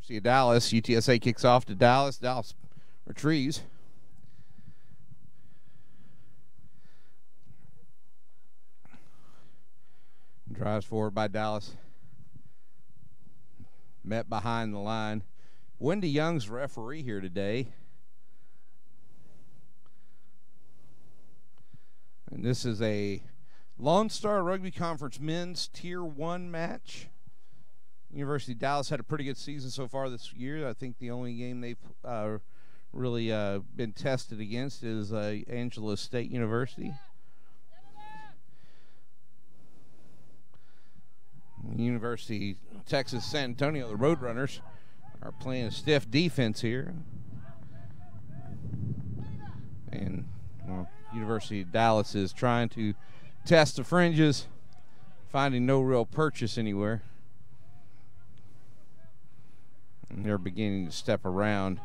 University of Dallas. UTSA kicks off to Dallas. Dallas retrieves. Drives forward by Dallas. Met behind the line. Wendy Young's referee here today. And this is a Lonestar Rugby Conference Men's Tier 1 match. University of Dallas had a pretty good season so far this year. I think the only game they've really been tested against is Angelo State University. University of Texas San Antonio, the Roadrunners, are playing a stiff defense here. And University of Dallas is trying to test the fringes, finding no real purchase anywhere. And they're beginning to step around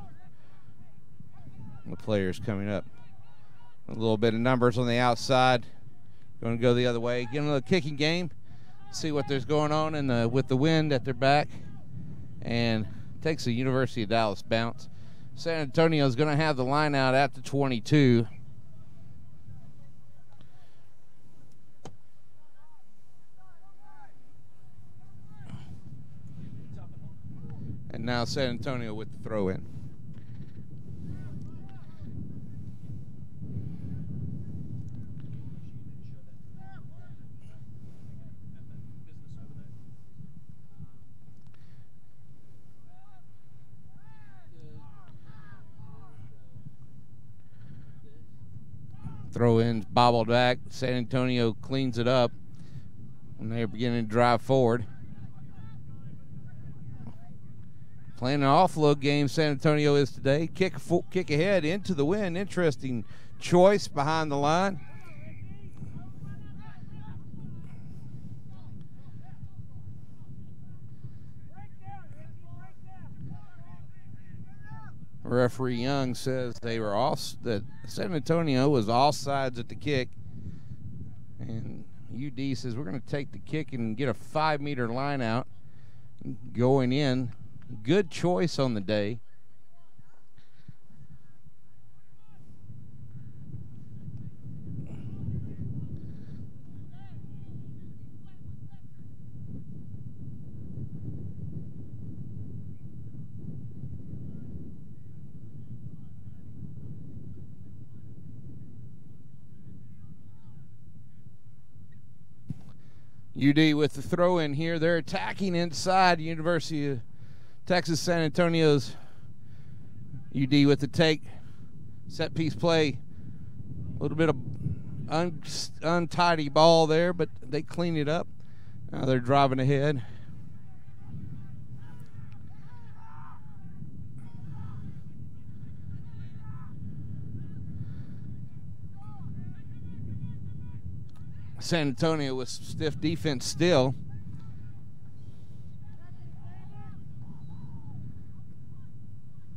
the players coming up. A little bit of numbers on the outside. Going to go the other way. Get another kicking game. See what there's going on with the wind at their back. And takes a University of Dallas bounce. San Antonio is going to have the line out at the 22. And now San Antonio with the throw in. Throw in, bobbled back. San Antonio cleans it up. And they're beginning to drive forward. Playing an offload game, San Antonio is today. Kick ahead into the wind. Interesting choice behind the line. Referee Young says that San Antonio was all sides at the kick. And UD says we're going to take the kick and get a 5-meter line out going in. Good choice on the day. UD with the throw in here. They're attacking inside University of Texas San Antonio's. UD with the take. Set piece play. A little bit of untidy ball there, but they clean it up. Now they're driving ahead. San Antonio with stiff defense still.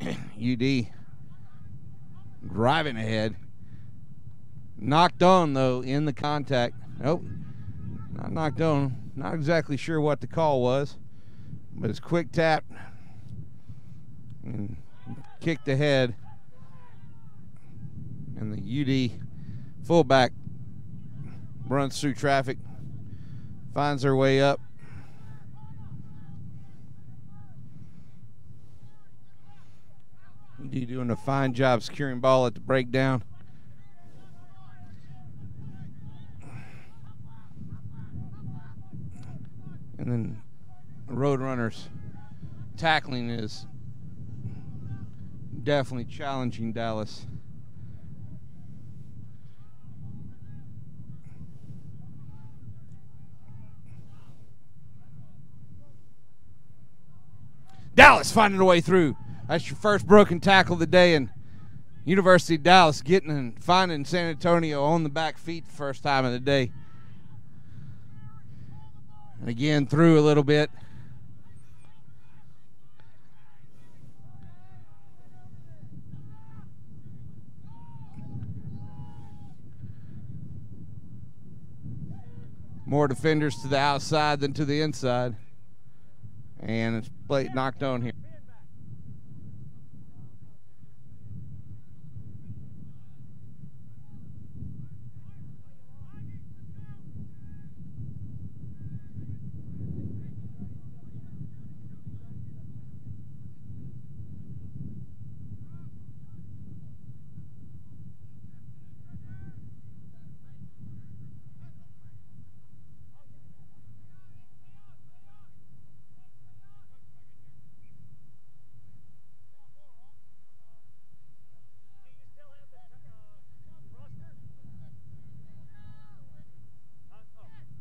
UD driving ahead. Knocked on, though, in the contact. Nope, not knocked on. Not exactly sure what the call was, but it's quick tap and kicked ahead. And the UD fullback runs through traffic, finds her way up. UD doing a fine job securing ball at the breakdown. And then the Roadrunners tackling is definitely challenging Dallas. Dallas finding a way through. That's your first broken tackle of the day, and University of Dallas getting and finding San Antonio on the back feet the first time of the day. And again, through a little bit. More defenders to the outside than to the inside. And it's knocked on here.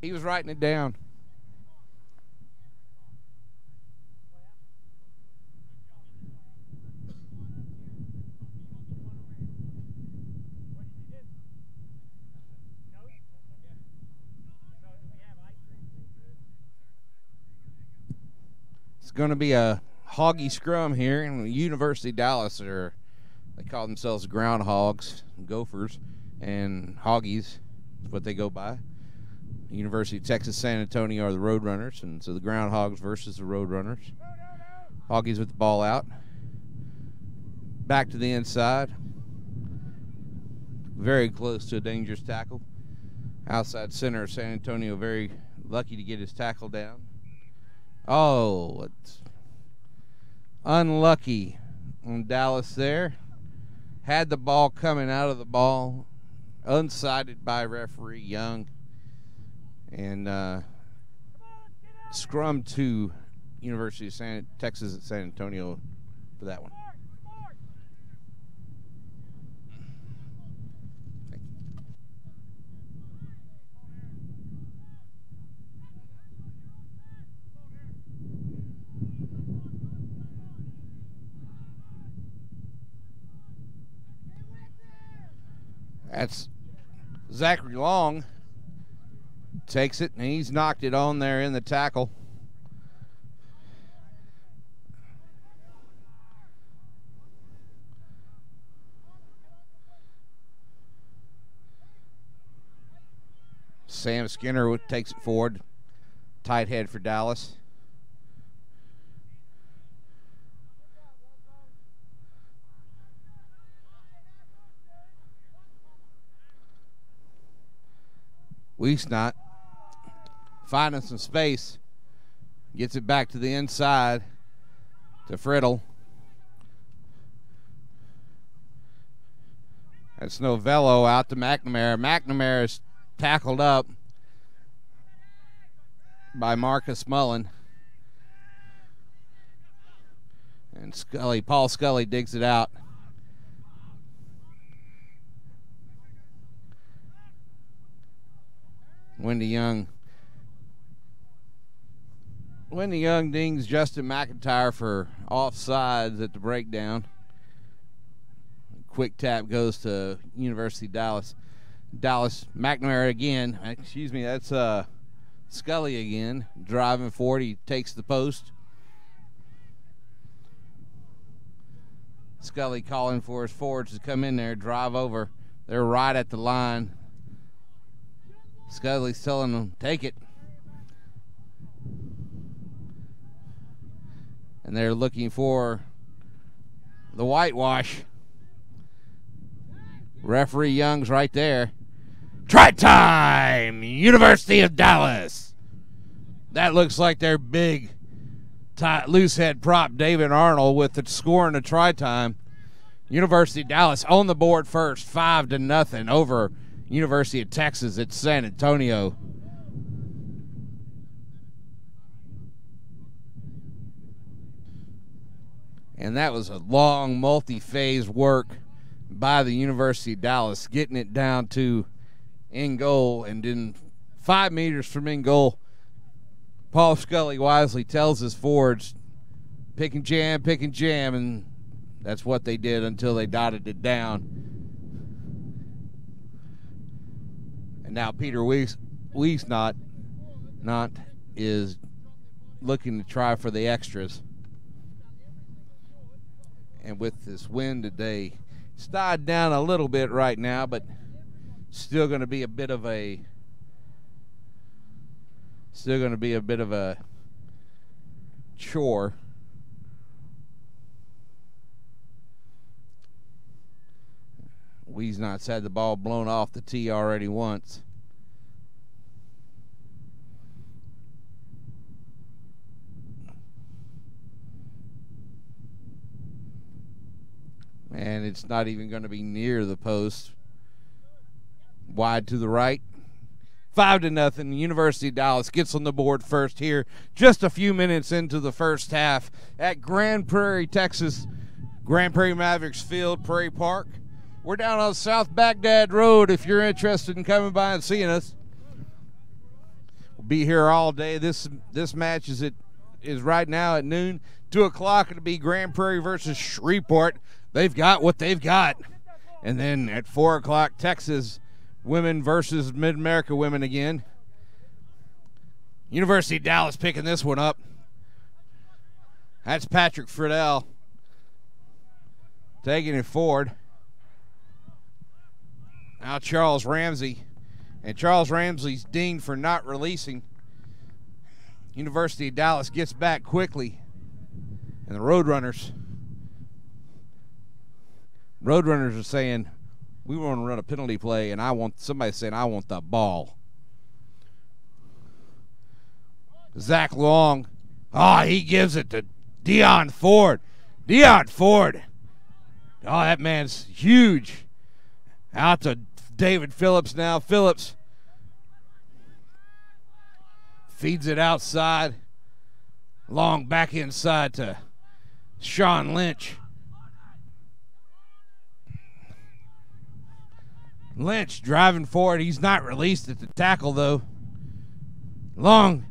He was writing it down. It's going to be a hoggy scrum here, and University of Dallas they call themselves groundhogs, gophers, and hoggies is what they go by. University of Texas San Antonio are the Roadrunners, and so the groundhogs versus the Roadrunners. Hoggies with the ball out. Back to the inside. Very close to a dangerous tackle. Outside center of San Antonio, very lucky to get his tackle down. Oh, it's unlucky on Dallas there. Had the ball coming out of the ball, unsighted by referee Young, and scrum to University of Texas at San Antonio for that one. That's Zachary Long takes it, and he's knocked it on there in the tackle. Sam Skinner takes it forward. Tight head for Dallas. Wiesnott finding some space, gets it back to the inside to Friddle. That's Novello out to McNamara. McNamara is tackled up by Marcus Mullen. And Paul Scully digs it out. Wendy Young dings Justin McIntyre for offsides at the breakdown. Quick tap goes to University of Dallas. McNamara again. Excuse me, that's Scully again. Driving forward, he takes the post. Scully calling for his forwards to come in there, drive over. They're right at the line. Scully's telling them, take it. And they're looking for the whitewash. Referee Young's right there. Try time! University of Dallas. That looks like their big loose head prop, David Arnold, with the score and the try time. University of Dallas on the board first, 5-0 over University of Texas at San Antonio. And that was a long multi-phase work by the University of Dallas, getting it down to in goal, and then 5 meters from in goal, Paul Scully wisely tells his forwards, pick and jam, and that's what they did until they dotted it down. And now Peter Wiesnott is looking to try for the extras. And with this wind today, it's died down a little bit right now, but still going to be a bit of a chore. Wiesnott's had the ball blown off the tee already once. And it's not even going to be near the post. Wide to the right. 5-0. University of Dallas gets on the board first here. Just a few minutes into the first half at Grand Prairie, Texas. Grand Prairie Mavericks Field, Prairie Park. We're down on South Baghdad Road if you're interested in coming by and seeing us. be here all day. This match is right now at noon. 2 o'clock, it'll be Grand Prairie versus Shreveport. They've got what they've got. And then at 4 o'clock, Texas women versus Mid-America women again. University of Dallas picking this one up. That's Patrick Friedel taking it forward. Now Charles Ramsey. And Charles Ramsey's dinged for not releasing. University of Dallas gets back quickly. And the Roadrunners are saying, we want to run a penalty play, and somebody's saying, I want the ball. Zach Long. He gives it to Deion Ford. Deion Ford. That man's huge. Out to David Phillips now. Phillips feeds it outside. Long back inside to Sean Lynch. Lynch driving forward. He's not released at the tackle, though. Long,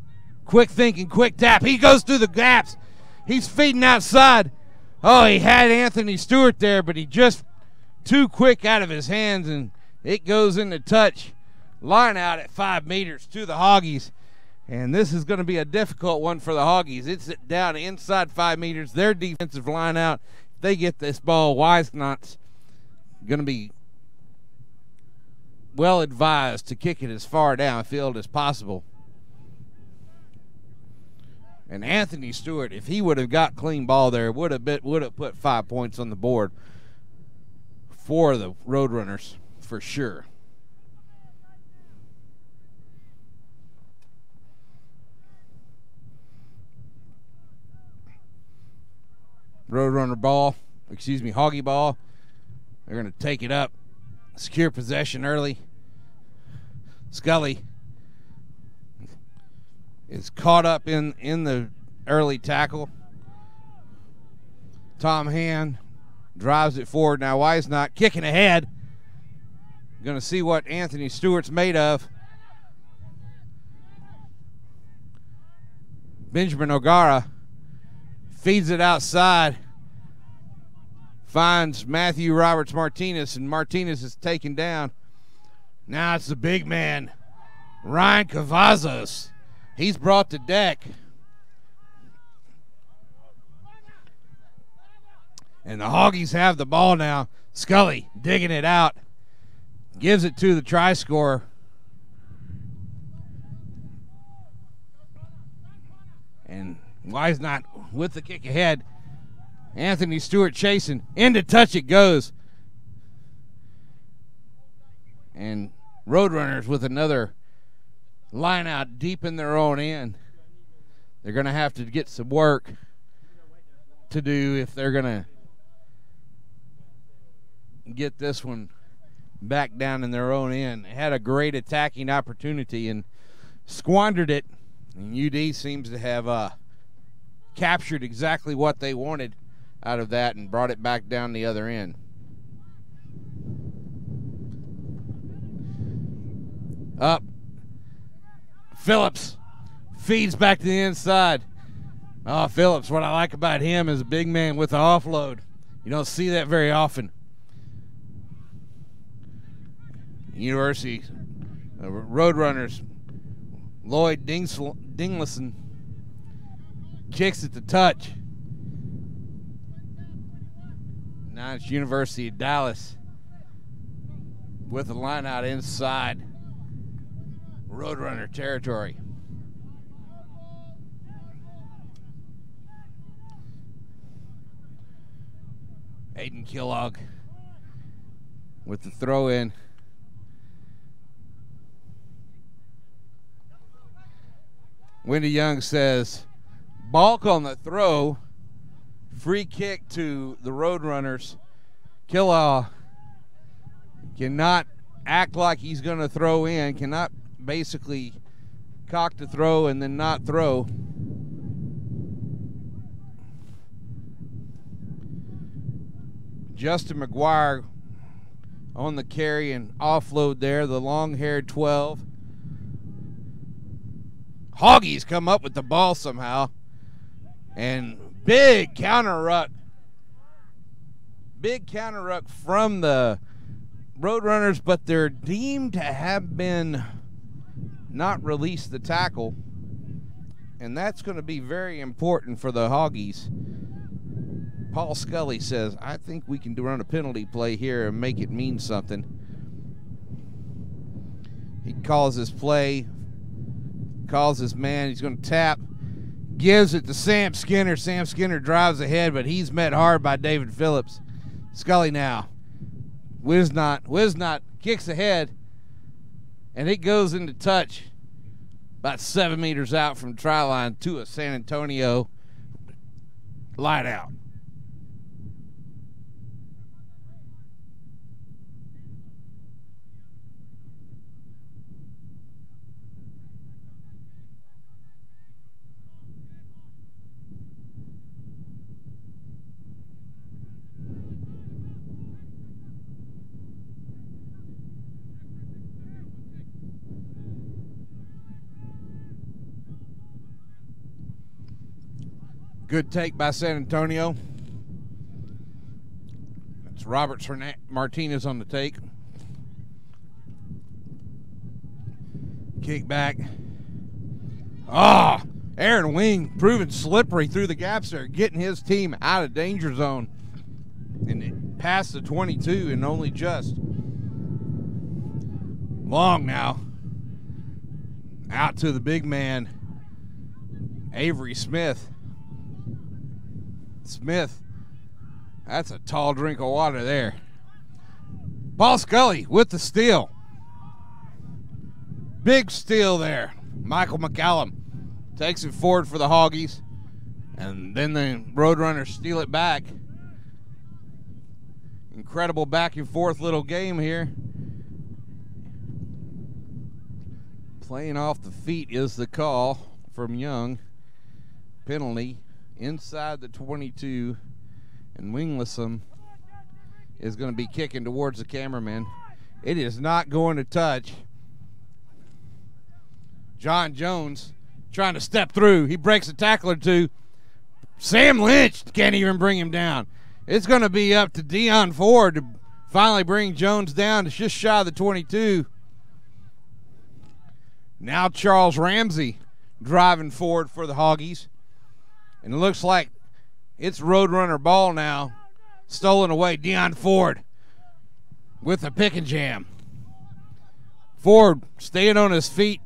quick thinking, quick tap. He goes through the gaps. He's feeding outside. He had Anthony Stewart there, but he just too quick out of his hands, and it goes into touch. Line out at 5 meters to the Hoggies. And this is going to be a difficult one for the Hoggies. It's down inside 5 meters. Their defensive line out. If they get this ball, Wisenot's going to be well advised to kick it as far downfield as possible. And Anthony Stewart, if he would have got clean ball there, would have put 5 points on the board for the Roadrunners for sure. Roadrunner ball, Hoggy ball. They're going to take it up. Secure possession early. Scully is caught up in the early tackle. Tom Hand drives it forward. Now Wisenot kicking ahead. Going to see what Anthony Stewart's made of. Benjamin O'Gara feeds it outside. Finds Matthew Roberts Martinez, and Martinez is taken down. Now it's the big man, Ryan Cavazos. He's brought to deck. And the Hoggies have the ball now. Scully digging it out. Gives it to the try scorer. And Wisenot with the kick ahead. Anthony Stewart chasing. Into touch it goes. And Roadrunners with another line out deep in their own end. They're going to have to get some work to do if they're going to get this one back down in their own end. They had a great attacking opportunity and squandered it. And UD seems to have captured exactly what they wanted out of that and brought it back down the other end. Up. Phillips feeds back to the inside. Phillips, what I like about him is a big man with the offload. You don't see that very often. University Roadrunners, Lloyd Dinglison kicks it to touch. Now it's University of Dallas with the line out inside Roadrunner territory. Aiden Kellogg with the throw in. Wendy Young says, balk on the throw. Free kick to the Roadrunners. Kellogg cannot act like he's going to throw in, cannot basically cock the throw and then not throw. Justin McGuire on the carry and offload there, the long-haired 12. Hoggies come up with the ball somehow. And big counter ruck. Big counter ruck from the Roadrunners, but they're deemed to have been not released the tackle. And that's going to be very important for the Hoggies. Paul Scully says, I think we can run a penalty play here and make it mean something. He calls his play, calls his man. He's going to tap, gives it to Sam Skinner. Sam Skinner drives ahead, but he's met hard by David Phillips. Scully now. Wisnot kicks ahead, and it goes into touch about 7 meters out from try line to a San Antonio line out. Good take by San Antonio. It's Roberts Martinez on the take. Kick back. Aaron Wing proving slippery through the gaps there, getting his team out of danger zone. And it past the 22 and only just. Long now. Out to the big man, Avery Smith. That's a tall drink of water there. Paul Scully with the steal. Big steal there. Michael McCallum takes it forward for the Hoggies. And then the Roadrunners steal it back. Incredible back and forth little game here. Playing off the feet is the call from Young. Penalty inside the 22, and Winglessam is going to be kicking towards the cameraman. It is not going to touch. John Jones trying to step through. He breaks a tackle or two. Sam Lynch can't even bring him down. It's going to be up to Deion Ford to finally bring Jones down to just shy of the 22. Now Charles Ramsey driving forward for the Hoggies. And it looks like it's Roadrunner ball now. Stolen away. Deion Ford with a pick and jam. Ford staying on his feet.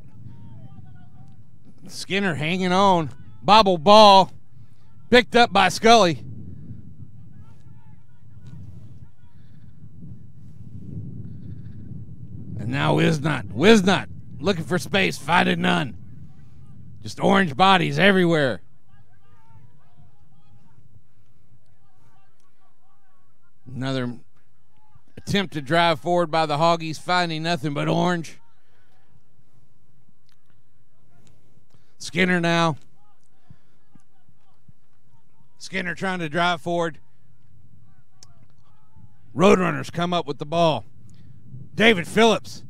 Skinner hanging on. Bobble ball. Picked up by Scully. And now Wisnot looking for space. Finding none. Just orange bodies everywhere. Another attempt to drive forward by the Hoggies, finding nothing but orange. Skinner now. Skinner trying to drive forward. Roadrunners come up with the ball. David Phillips.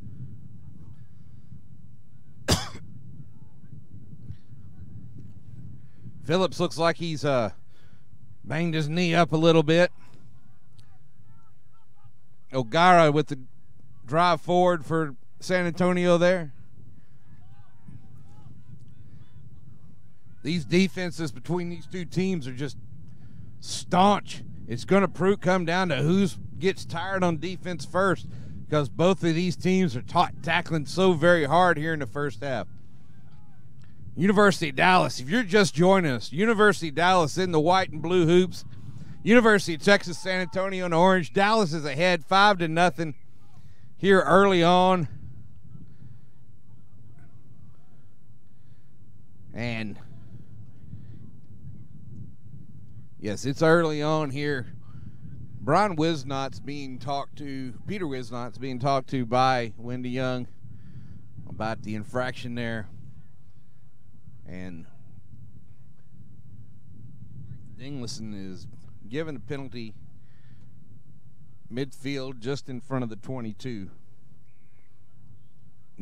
Phillips looks like he's banged his knee up a little bit. O'Gara with the drive forward for San Antonio there. These defenses between these two teams are just staunch. It's going to come down to who gets tired on defense first, because both of these teams are tackling so very hard here in the first half. University of Dallas, if you're just joining us, University of Dallas in the white and blue hoops. University of Texas San Antonio in orange. Dallas is ahead 5-0 here early on. And yes, it's early on here. Brian Wisnot's being talked to, Peter Wisnot's being talked to by Wendy Young about the infraction there. And Dingleson is given a penalty midfield just in front of the 22.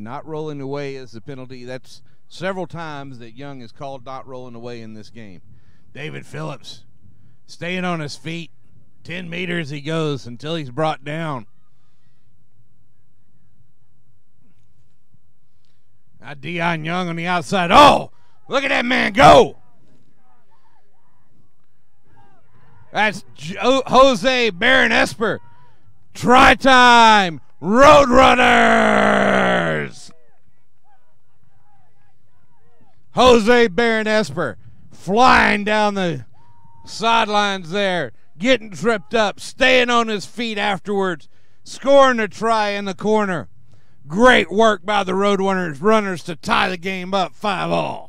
Not rolling away is the penalty. That's several times that Young is called not rolling away in this game. David Phillips staying on his feet. 10 meters he goes until he's brought down. Now Dion Young on the outside. Oh, look at that man go. That's Jose Barron Esper. Try time. Roadrunners. Jose Barron Esper flying down the sidelines there, getting tripped up, staying on his feet afterwards, scoring a try in the corner. Great work by the Roadrunners to tie the game up 5-all.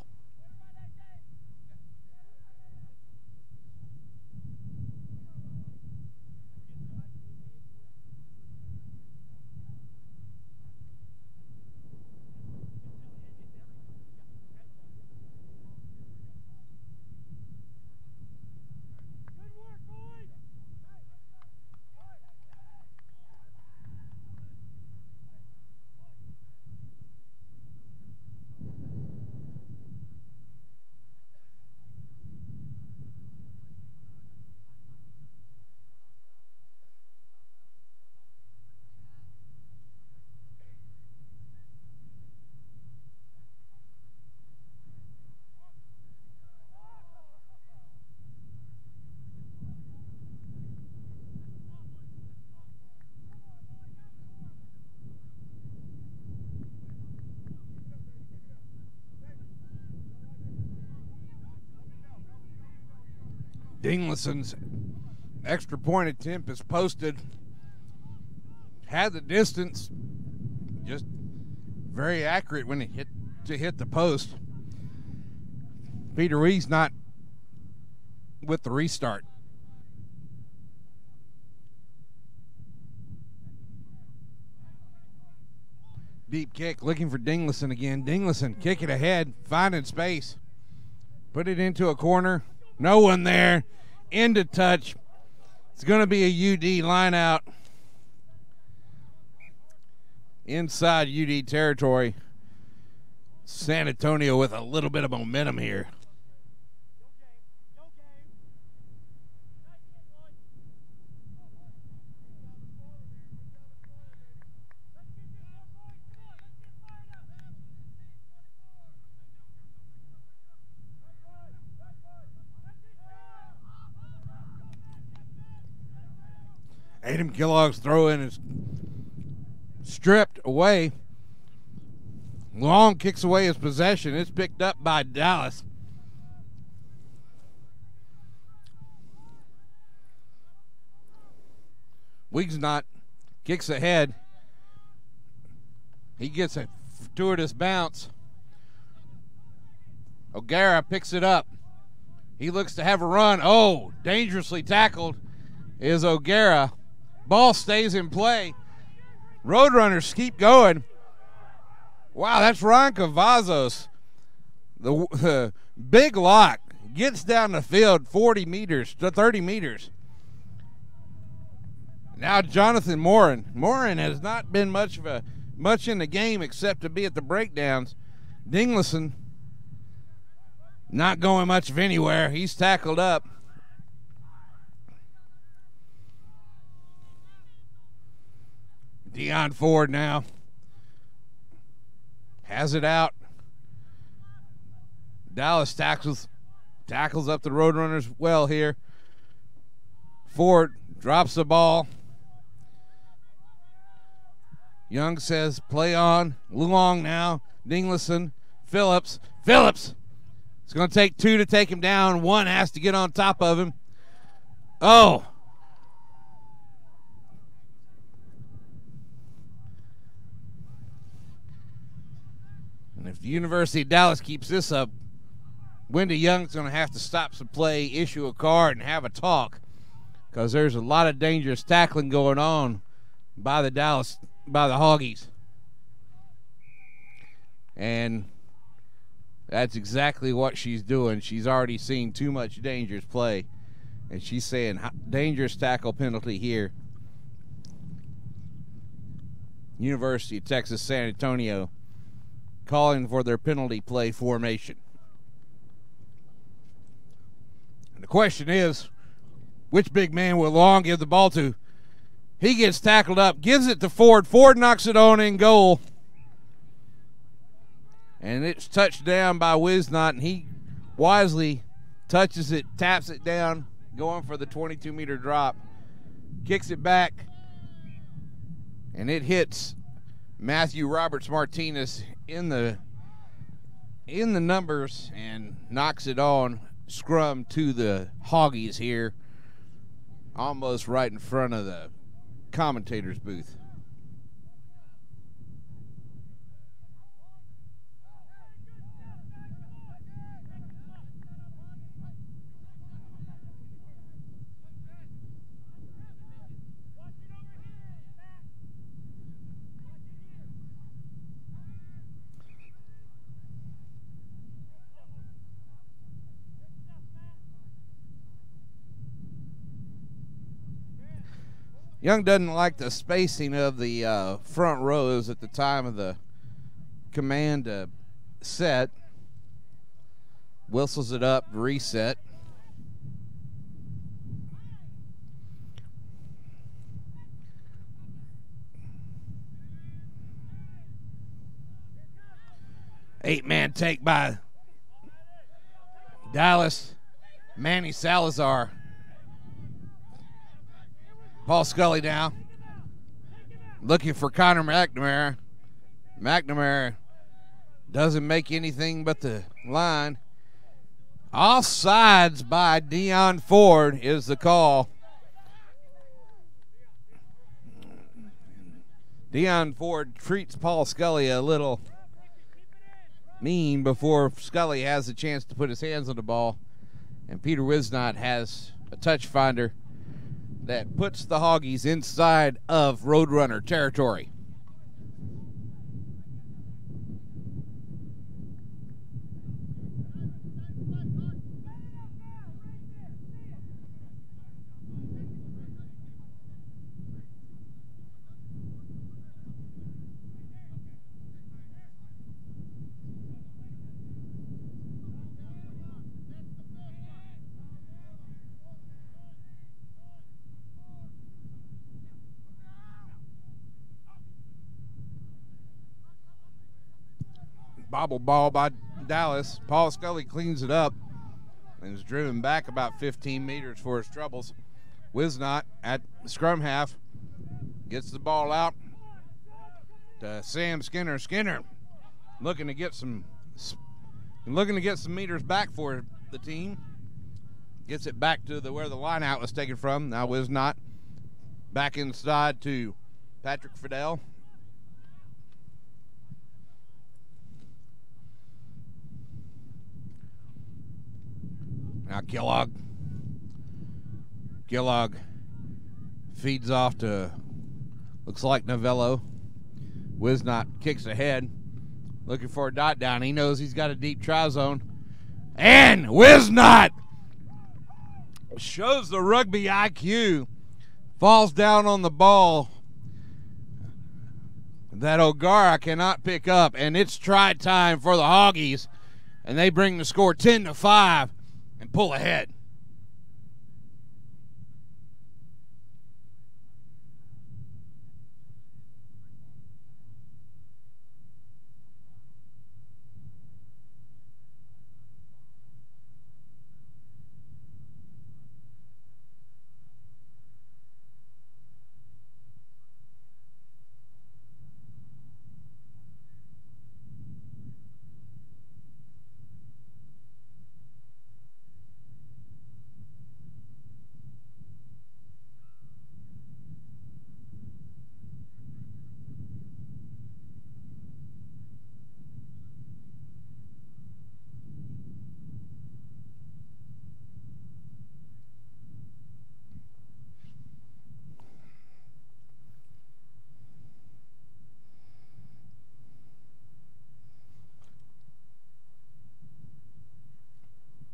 Dinglison's extra point attempt is posted. Had the distance, just very accurate when it hit the post. Peter Wee's not with the restart. Deep kick, looking for Dinglison again. Dinglison kick it ahead, finding space. Put it into a corner. No one there. Into touch. It's going to be a UD line out. Inside UD territory. San Antonio with a little bit of momentum here. Adam Kellogg's throw in is stripped away. Long kicks away his possession. It's picked up by Dallas. Wiegsnot kicks ahead. He gets a fortuitous bounce. O'Gara picks it up. He looks to have a run. Oh, dangerously tackled is O'Gara. Ball stays in play. Roadrunners keep going. Wow, that's Ryan Cavazos. The big lock gets down the field 40 meters to 30 meters. Now Jonathan Morin. Morin has not been much in the game except to be at the breakdowns. Dinglison not going much of anywhere. He's tackled up. Deion Ford now has it out. Dallas tackles up the Roadrunners well here. Ford drops the ball. Young says play on. Luong now. Dinglison. Phillips. It's going to take two to take him down. One has to get on top of him. Oh. And if the University of Dallas keeps this up, Wendy Young's going to have to stop some play, issue a card, and have a talk, because there's a lot of dangerous tackling going on by the Hoggies. And that's exactly what she's doing. She's already seen too much dangerous play, and she's saying dangerous tackle penalty here. University of Texas San Antonio calling for their penalty play formation. And the question is, which big man will Long give the ball to? He gets tackled up, gives it to Ford. Ford knocks it on in goal. And it's touched down by Wisnot, and he wisely touches it, taps it down, going for the 22-meter drop. Kicks it back, and it hits Matthew Roberts-Martinez in the numbers and knocks it on scrum to the Hoggies here, almost right in front of the commentator's booth. Young doesn't like the spacing of the front rows at the time of the command set. Whistles it up, reset. Eight-man take by Dallas. Manny Salazar. Paul Scully now, looking for Connor McNamara. McNamara doesn't make anything but the line. Offsides by Dion Ford is the call. Dion Ford treats Paul Scully a little mean before Scully has a chance to put his hands on the ball. And Peter Wisnot has a touch finder that puts the Hoggies inside of Roadrunner territory. Bobble ball by Dallas. Paul Scully cleans it up and is driven back about 15 meters for his troubles. Wisnot at scrum half gets the ball out to Sam Skinner. Skinner looking to get some meters back for the team. Gets it back to where the line out was taken from. Now Wisnot back inside to Patrick Fidel. Now Kellogg feeds off to, looks like Novello. Wisnot kicks ahead, looking for a dot down. He knows he's got a deep try zone. And Wisnot shows the rugby IQ, falls down on the ball that O'Gara cannot pick up, and it's try time for the Hoggies, and they bring the score 10-5. And pull ahead.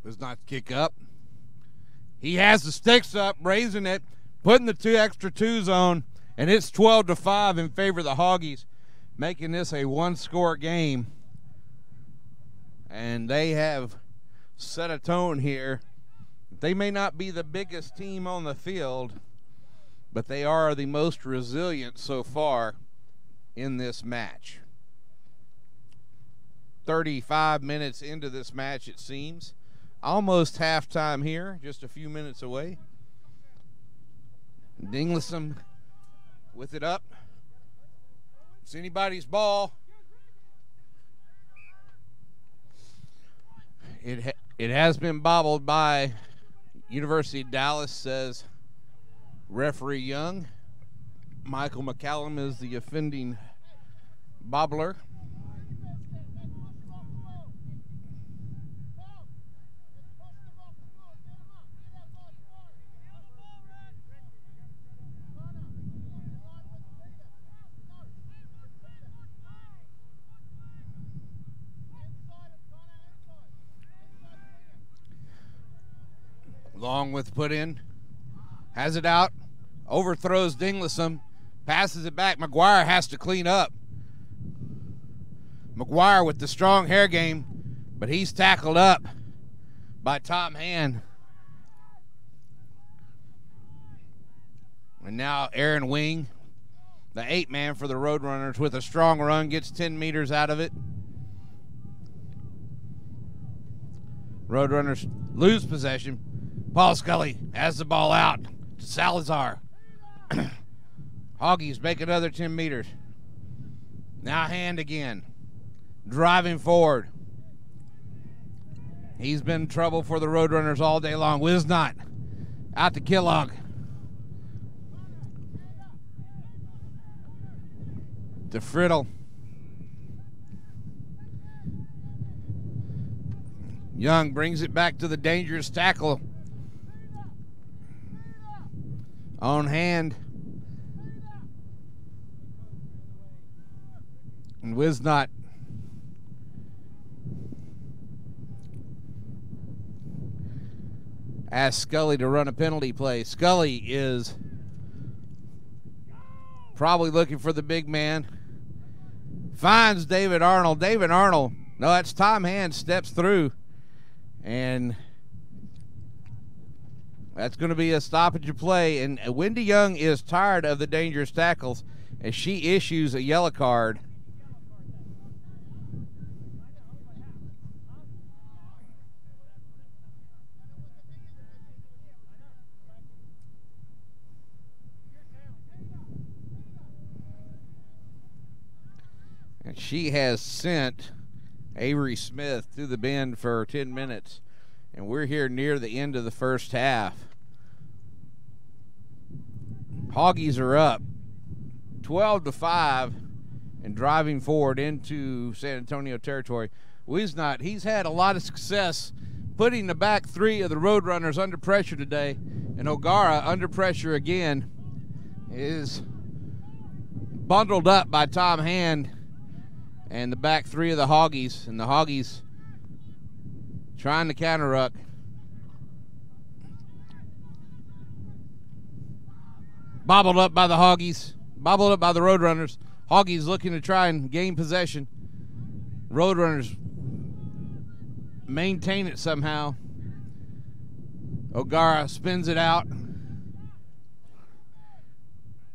Does not kick up. He has the sticks up, raising it, putting the 2 extra twos on, and it's 12-5 in favor of the Hoggies, making this a one-score game. And they have set a tone here. They may not be the biggest team on the field, but they are the most resilient so far in this match. 35 minutes into this match, it seems. Almost halftime here, just a few minutes away. Dinglison with it up. It's anybody's ball. It has been bobbled by University of Dallas, says referee Young. Michael McCallum is the offending bobbler. Long with put in, has it out, overthrows Dinglison, passes it back. McGuire has to clean up. McGuire with the strong hair game, but he's tackled up by Tom Hand. And now Aaron Wing, the 8-man for the Roadrunners, with a strong run, gets 10 meters out of it. Roadrunners lose possession. Paul Scully has the ball out to Salazar. Hoggies make another 10 meters. Now Hand again, driving forward. He's been in trouble for the Roadrunners all day long. Wisnot out to Kellogg. To Friddle. Young brings it back to the dangerous tackle. On Hand. And Wisnot. Asks Scully to run a penalty play. Scully is probably looking for the big man. Finds David Arnold. David Arnold, no, that's Tom Hand, steps through. And that's going to be a stoppage of play. And Wendy Young is tired of the dangerous tackles as she issues a yellow card. And she has sent Avery Smith to the bend for 10 minutes. And we're here near the end of the first half. Hoggies are up 12-5 and driving forward into San Antonio territory. Wisnot, he's had a lot of success putting the back three of the Roadrunners under pressure today. And O'Gara, under pressure again, is bundled up by Tom Hand and the back three of the Hoggies. And the Hoggies trying to counter-ruck. Bobbled up by the Hoggies. Bobbled up by the Roadrunners. Hoggies looking to try and gain possession. Roadrunners maintain it somehow. O'Gara spins it out.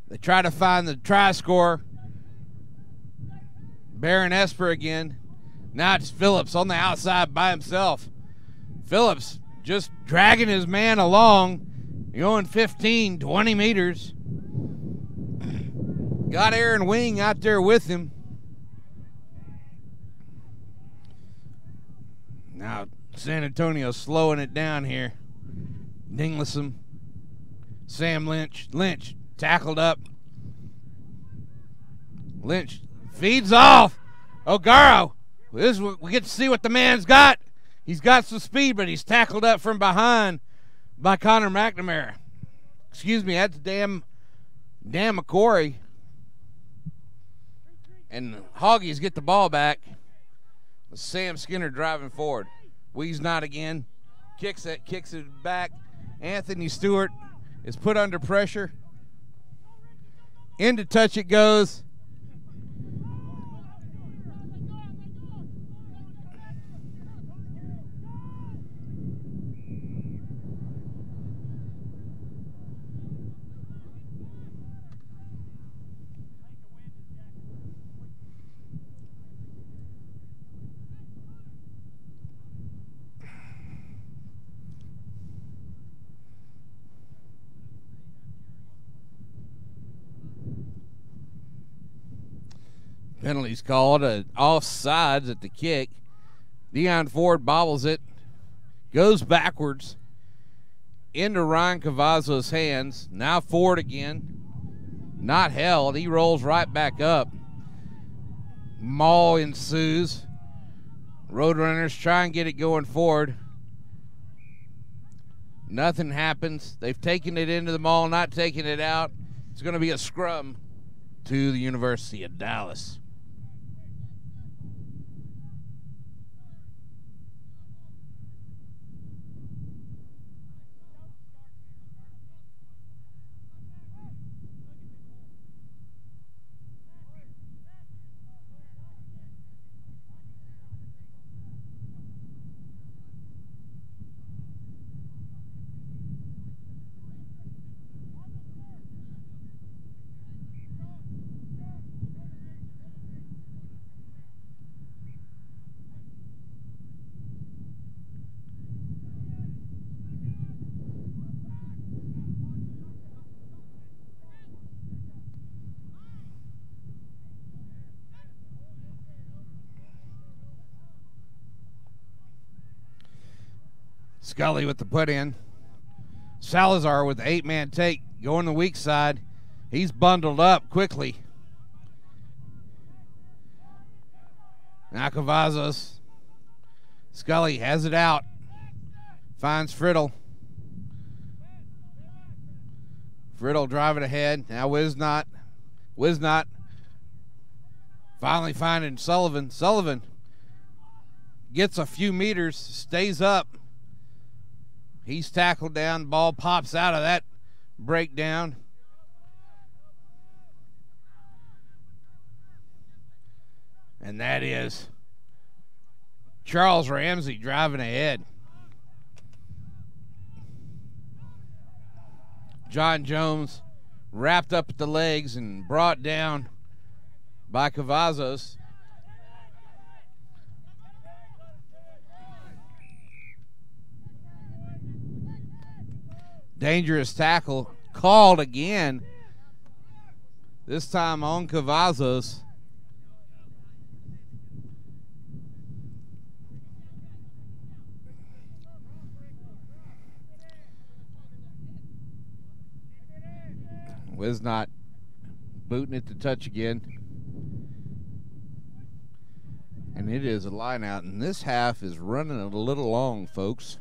They try to find the try scorer. Baron Esper again. Now it's Phillips on the outside by himself. Phillips just dragging his man along, going 15, 20 meters. Got Aaron Wing out there with him. Now San Antonio slowing it down here. Dinglison, Sam Lynch. Lynch tackled up. Lynch feeds off. O'Gara. This is, we get to see what the man's got. He's got some speed, but he's tackled up from behind by Connor McNamara. Excuse me, that's Dan McCory. And the Hoggies get the ball back. With Sam Skinner driving forward. Wisnot again. Kicks it back. Anthony Stewart is put under pressure. Into touch it goes. Penalty's called. Offsides at the kick. Deion Ford bobbles it. Goes backwards into Ryan Cavazzo's hands. Now Ford again. Not held. He rolls right back up. Maul ensues. Roadrunners try and get it going forward. Nothing happens. They've taken it into the maul, not taking it out. It's going to be a scrum to the University of Dallas. Scully with the put in. Salazar with the 8-man take going the weak side. He's bundled up quickly. Now Cavazos. Scully has it out. Finds Friddle. Friddle driving ahead. Now Wisnot. Wisnot finally finding Sullivan. Sullivan gets a few meters, stays up. He's tackled down. Ball pops out of that breakdown. And that is Charles Ramsey driving ahead. John Jones wrapped up at the legs and brought down by Cavazos. Dangerous tackle called again, this time on Cavazos. Wisnot booting it to touch again. And it is a line out, and this half is running a little long, folks.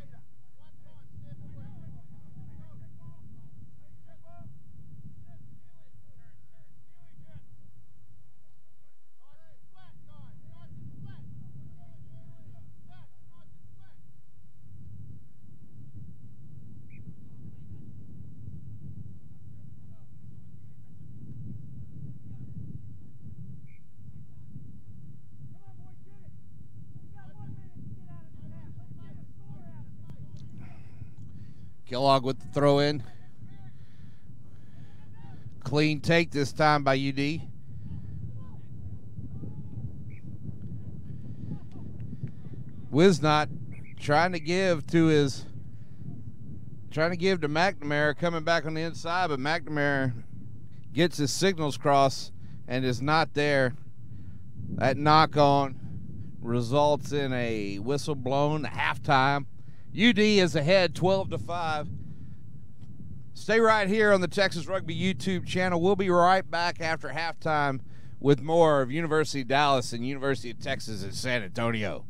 Kellogg with the throw in. Clean take this time by UD. Wisnot trying to give to McNamara coming back on the inside, but McNamara gets his signals crossed and is not there. That knock on results in a whistle blown at halftime. UD is ahead 12-5. Stay right here on the Texas Rugby YouTube channel. We'll be right back after halftime with more of University of Dallas and University of Texas at San Antonio.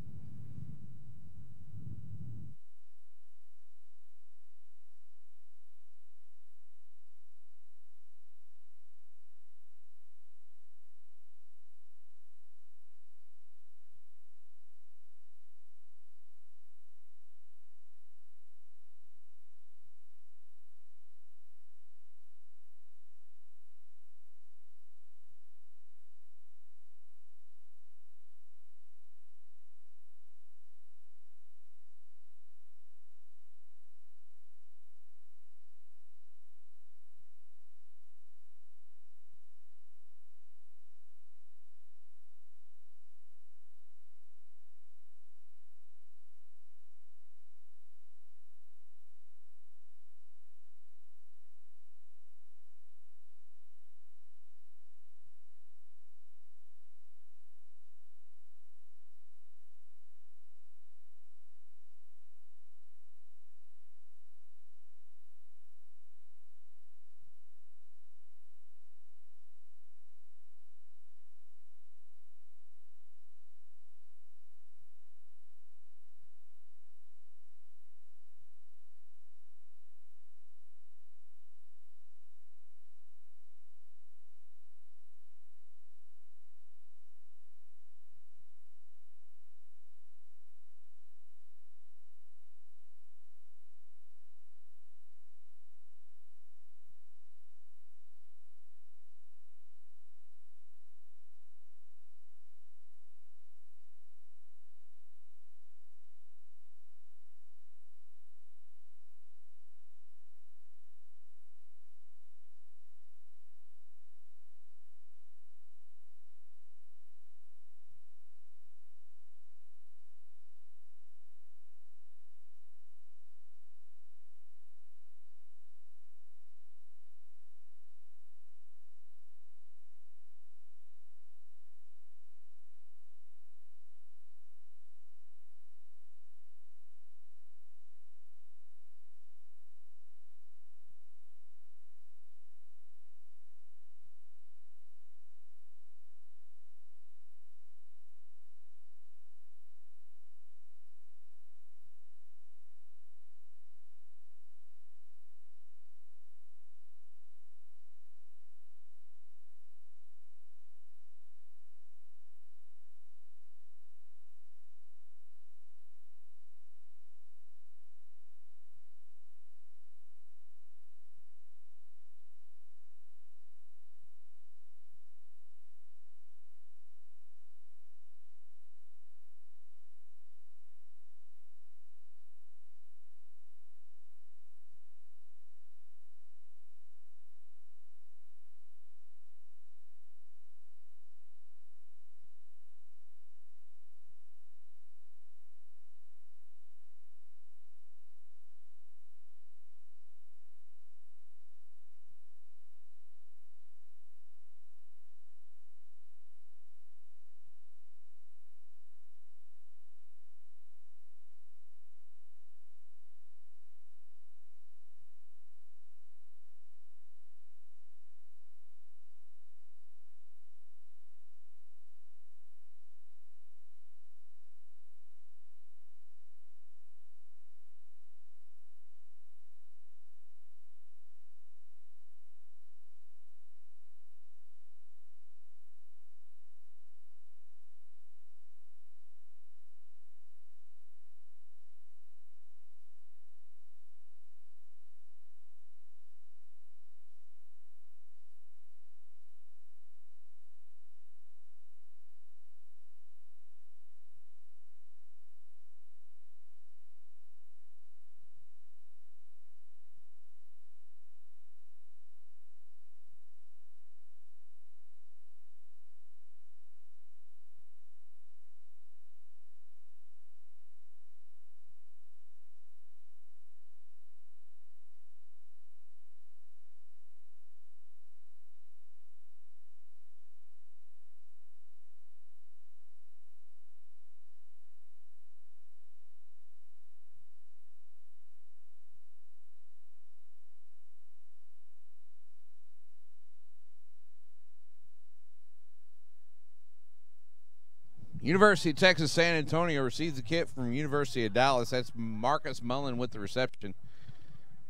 University of Texas San Antonio receives the kick from University of Dallas. That's Marcus Mullen with the reception.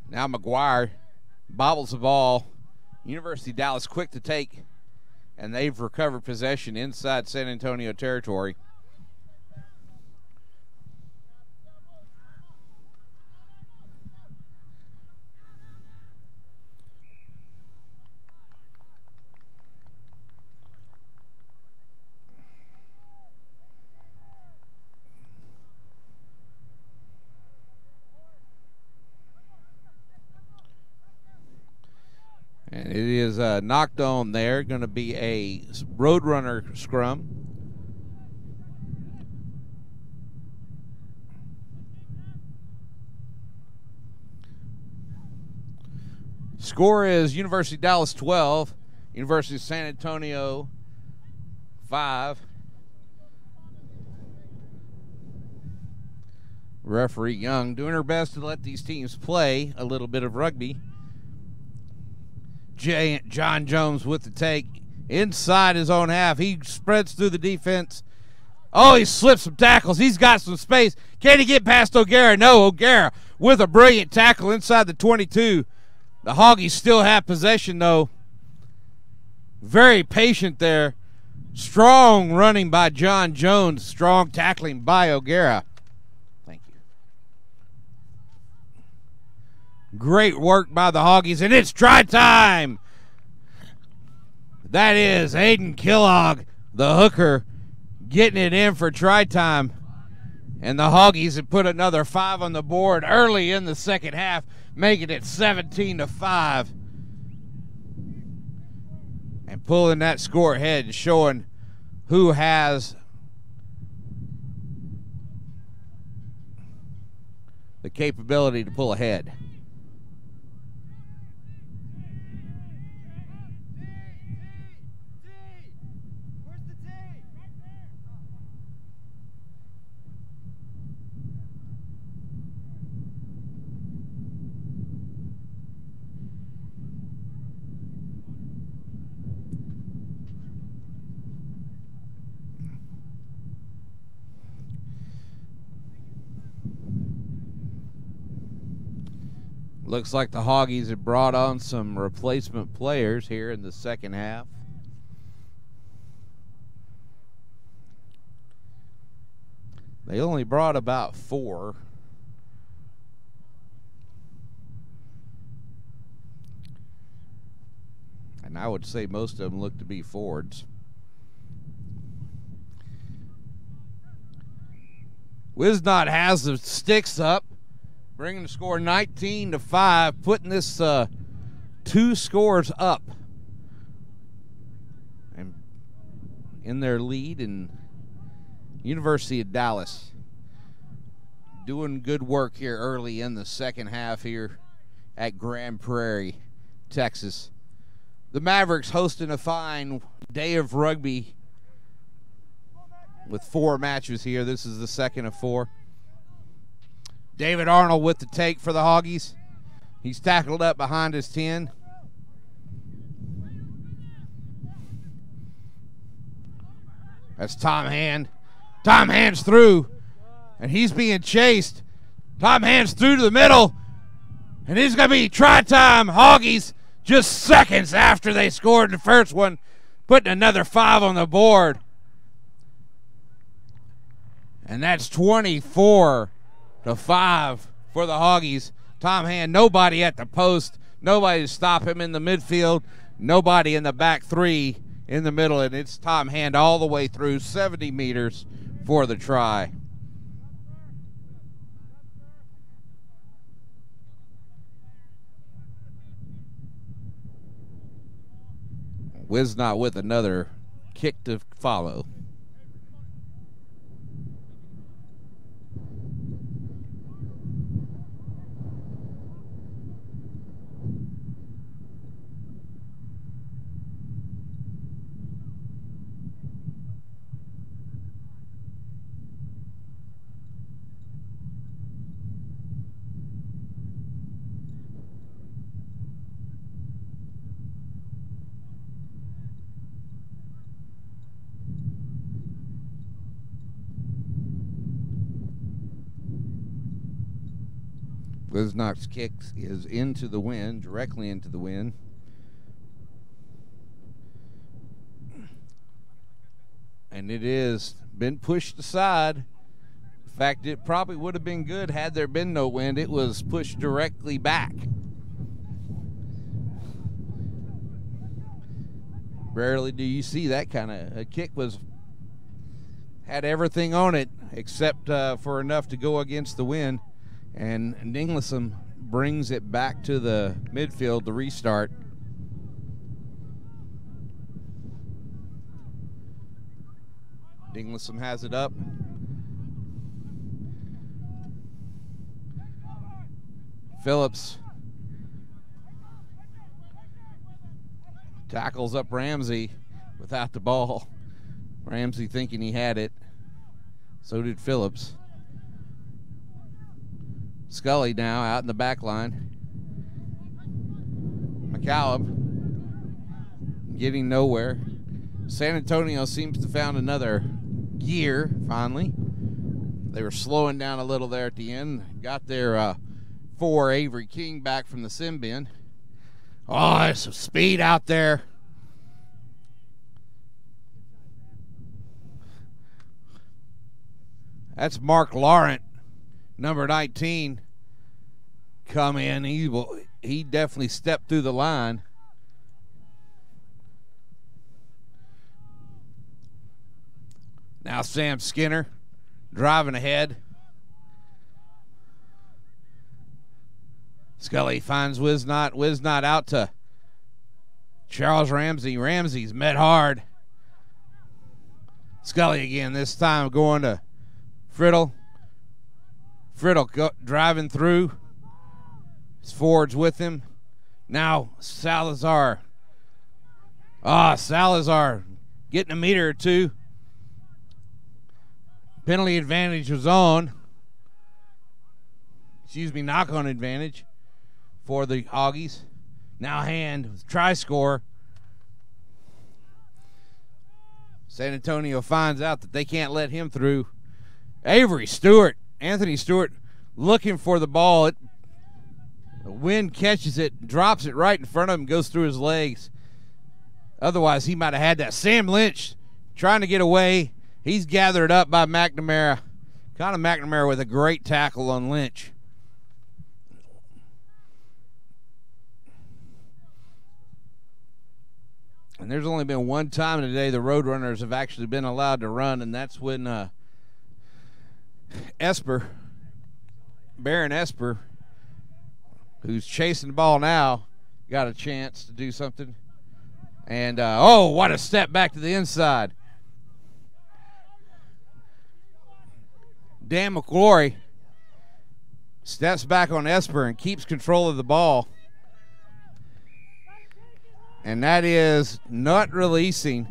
Now McGuire bobbles the ball. University of Dallas quick to take, and they've recovered possession inside San Antonio territory. And it is knocked on there. Going to be a Roadrunner scrum. Score is University of Dallas 12, University of San Antonio 5. Referee Young doing her best to let these teams play a little bit of rugby. John Jones with the take inside his own half. He spreads through the defense. Oh, he slips some tackles. He's got some space. Can he get past O'Gara? No, O'Gara with a brilliant tackle inside the 22. The Hoggies still have possession, though. Very patient there. Strong running by John Jones. Strong tackling by O'Gara. Thank you. Great work by the Hoggies, and it's try time. That is Aiden Kellogg, the hooker, getting it in for try time. And the Hoggies have put another 5 on the board early in the second half, making it 17-5. And pulling that score ahead and showing who has the capability to pull ahead. Looks like the Hoggies have brought on some replacement players here in the second half. They only brought about 4. And I would say most of them look to be forwards. Wisnot has the sticks up, bringing the score 19-5, putting this 2 scores up and in their lead. And University of Dallas doing good work here early in the second half here at Grand Prairie, Texas. The Mavericks hosting a fine day of rugby with 4 matches here. This is the second of 4. David Arnold with the take for the Hoggies. He's tackled up behind his 10. That's Tom Hand. Tom Hand's through, and he's being chased. Tom Hand's through to the middle, and it's going to be try time. Hoggies just seconds after they scored the first one, putting another 5 on the board. And that's 24-5 for the Hoggies. Tom Hand, nobody at the post, nobody to stop him in the midfield, nobody in the back 3 in the middle, and it's Tom Hand all the way through 70 meters for the try. Wisnot with another kick to follow. Wisnot's kick is into the wind, directly into the wind. And it is been pushed aside. In fact, it probably would have been good had there been no wind. It was pushed directly back. Rarely do you see that kind of a kick. Had everything on it except for enough to go against the wind. And Dinglison brings it back to the midfield to restart. Dinglison has it up. Phillips tackles up Ramsey without the ball. Ramsey thinking he had it. So did Phillips. Scully now out in the back line. McCallum getting nowhere. San Antonio seems to have found another gear finally. They were slowing down a little there at the end. Got their 4 Avery King back from the sim bin. Oh, there's some speed out there. That's Mark Laurent, number 19, come in. He definitely stepped through the line. Now Sam Skinner driving ahead. Scully finds Wisnot. Wisnot out to Charles Ramsey. Ramsey's met hard. Scully again, this time going to Friddle. Friddle driving through. His forwards with him. Now Salazar. Salazar getting a meter or two. Penalty advantage was on. Knock-on advantage for the Hoggies. Now Hand with try score. San Antonio finds out that they can't let him through. Anthony Stewart looking for the ball. The wind catches it, drops it right in front of him, goes through his legs. Otherwise, he might have had that. Sam Lynch trying to get away. He's gathered up by McNamara. Connor McNamara with a great tackle on Lynch. And there's only been one time today the Roadrunners have actually been allowed to run, and that's when Baron Esper, who's chasing the ball now, got a chance to do something. And, what a step back to the inside. Dan McGlory steps back on Esper and keeps control of the ball. And that is not releasing.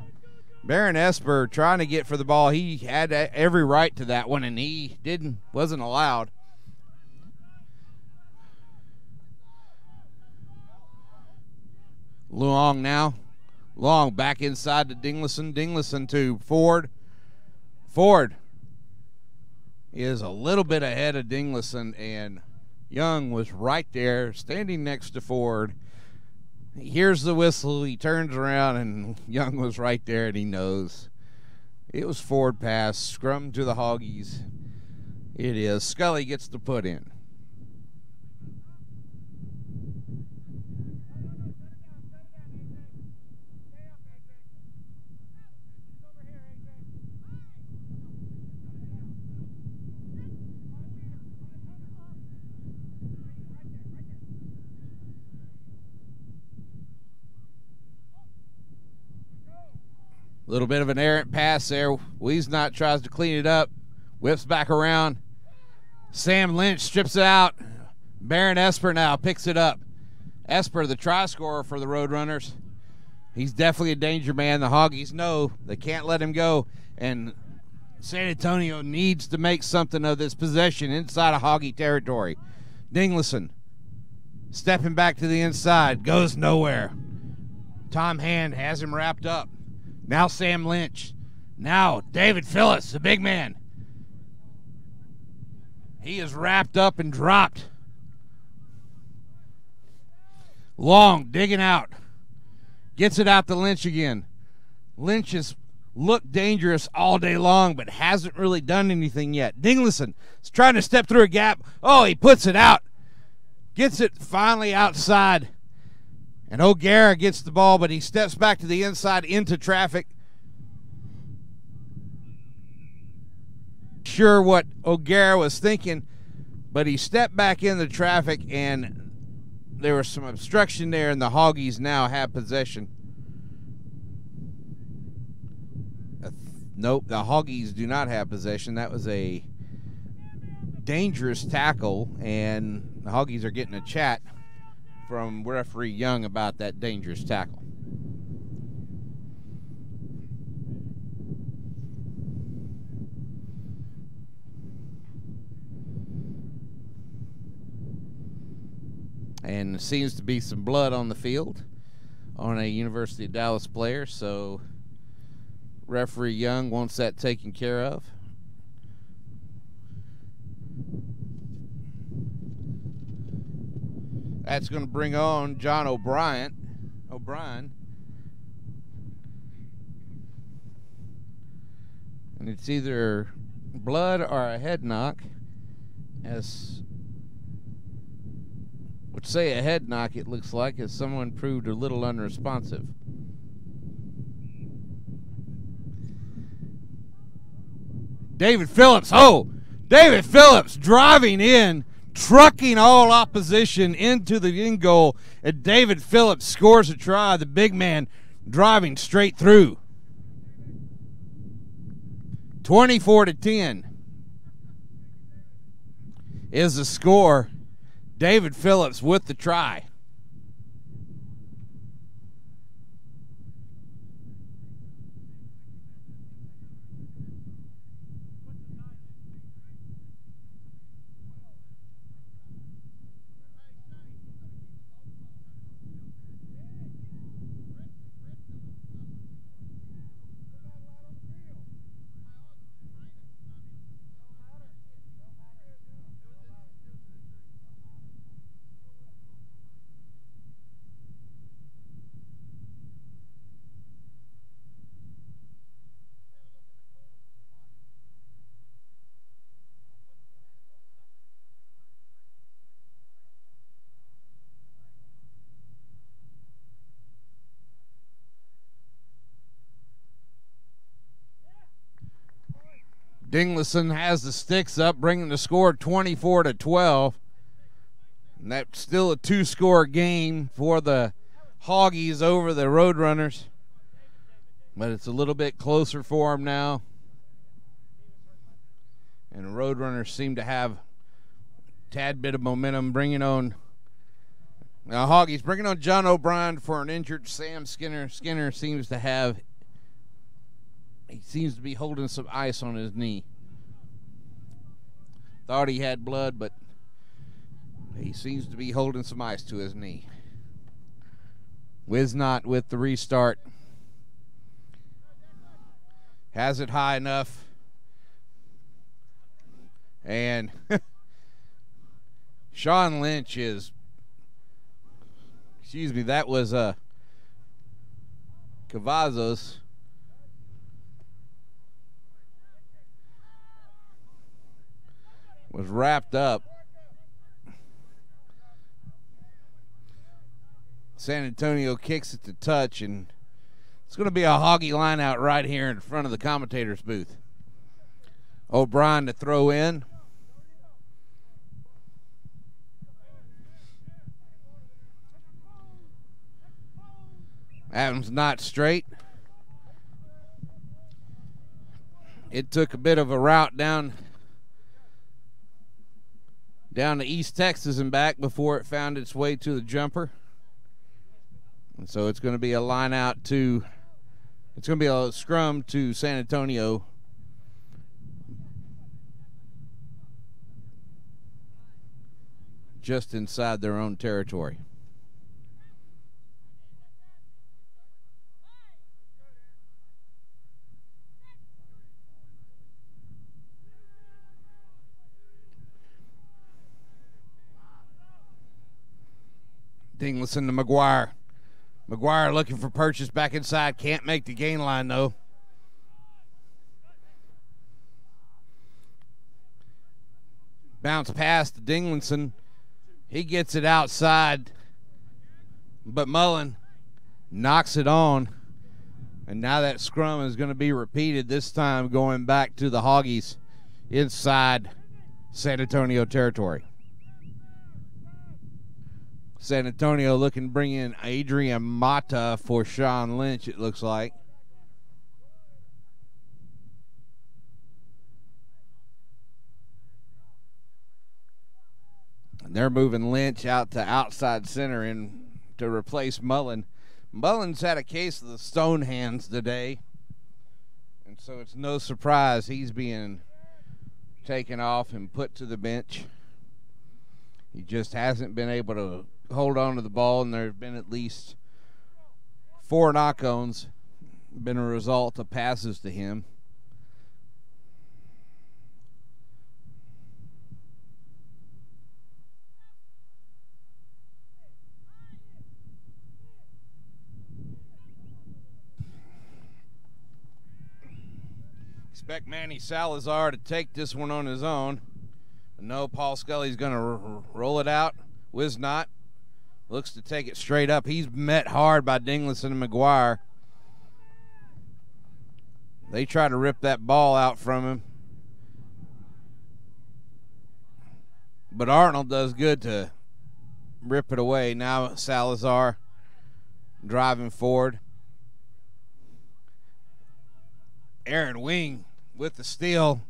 Baron Esper trying to get for the ball. He had every right to that one, and he wasn't allowed. Luong now. Long back inside to Dinglison. Dinglison to Ford. Ford is a little bit ahead of Dinglison, and Young was right there standing next to Ford. He hears the whistle, he turns around, and Young was right there, and he knows. It was Ford pass, scrum to the Hoggies. It is. Scully gets the put in. A little bit of an errant pass there. Wiesnott tries to clean it up. Whips back around. Sam Lynch strips it out. Baron Esper now picks it up. Esper, the try scorer for the Roadrunners. He's definitely a danger man. The Hoggies know they can't let him go. And San Antonio needs to make something of this possession inside of Hoggie territory. Dinglison stepping back to the inside. Goes nowhere. Tom Hand has him wrapped up. Now Sam Lynch. Now David Phillips, the big man. He is wrapped up and dropped. Long, digging out. Gets it out to Lynch again. Lynch has looked dangerous all day long, but hasn't really done anything yet. Dingleson is trying to step through a gap. Oh, he puts it out. Gets it finally outside. And O'Gara gets the ball, but he steps back to the inside into traffic. Sure what O'Gara was thinking, but he stepped back into traffic, and there was some obstruction there, and the Hoggies now have possession. Nope, the Hoggies do not have possession. That was a dangerous tackle, and the Hoggies are getting a chat from referee Young about that dangerous tackle. And there seems to be some blood on the field on a University of Dallas player, so referee Young wants that taken care of. That's going to bring on John O'Brien. And it's either blood or a head knock. As would say a head knock, it looks like, as someone proved a little unresponsive. David Phillips. Oh, David Phillips driving in, trucking all opposition into the end goal, and David Phillips scores a try. The big man driving straight through. 24-10 is the score. David Phillips with the try. Dingleson has the sticks up, bringing the score 24-12. And that's still a two-score game for the Hoggies over the Roadrunners. But it's a little bit closer for them now. And the Roadrunners seem to have a tad bit of momentum, bringing on now Hoggies, bringing on John O'Brien for an injured Sam Skinner. Skinner seems to be holding some ice on his knee. Thought he had blood, but he seems to be holding some ice to his knee. Wisnot with the restart. Has it high enough. And Sean Lynch is, that was Cavazos. Was wrapped up. San Antonio kicks it to touch, and it's going to be a Hoggy line out right here in front of the commentator's booth. O'Brien to throw in. Adams not straight. It took a bit of a route down to East Texas and back before it found its way to the jumper. And so it's going to be a line out to, it's going to be a scrum to San Antonio. Just inside their own territory. Dingleson to McGuire. McGuire looking for purchase back inside. Can't make the gain line, though. Bounce pass to Dingleson. He gets it outside, but Mullen knocks it on. And now that scrum is going to be repeated, this time going back to the Hoggies inside San Antonio territory. San Antonio looking to bring in Adrian Mata for Sean Lynch, it looks like. And they're moving Lynch out to outside center in to replace Mullen. Mullen's had a case of the stone hands today, and so it's no surprise he's being taken off and put to the bench. He just hasn't been able to hold on to the ball, and there have been at least 4 knock-ons, been a result of passes to him. Expect Manny Salazar to take this one on his own. But no, Paul Scully's going to roll it out. Wisnot looks to take it straight up. He's met hard by Dingleson and McGuire. They try to rip that ball out from him. But Arnold does good to rip it away. Now Salazar driving forward. Aaron Wing with the steal.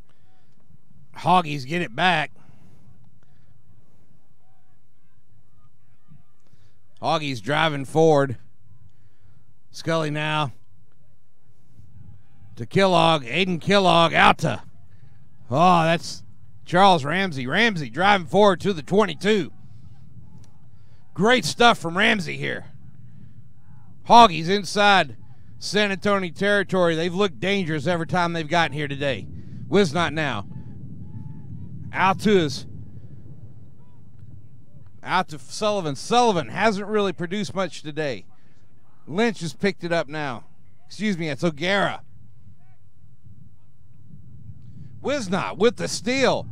Hoggies get it back. Hoggies driving forward. Scully now to Kellogg. Aiden Kellogg out to, oh, that's Charles Ramsey. Ramsey driving forward to the 22. Great stuff from Ramsey here. Hoggies inside San Antonio territory. They've looked dangerous every time they've gotten here today. Wisnot now. Out to Sullivan. Sullivan hasn't really produced much today. Lynch has picked it up now. Excuse me, it's O'Gara. Wisnot with the steal.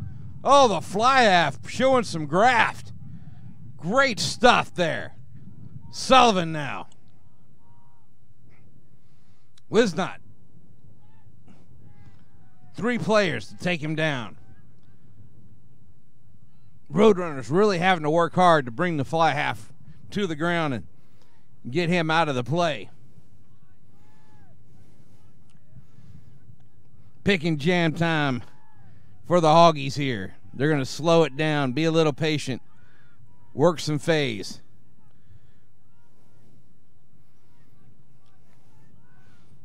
Oh, the fly half showing some graft. Great stuff there. Sullivan now. Wisnot. 3 players to take him down. Roadrunners really having to work hard to bring the fly half to the ground and get him out of the play. Pick and jam time for the Hoggies here. They're going to slow it down, be a little patient, work some phase.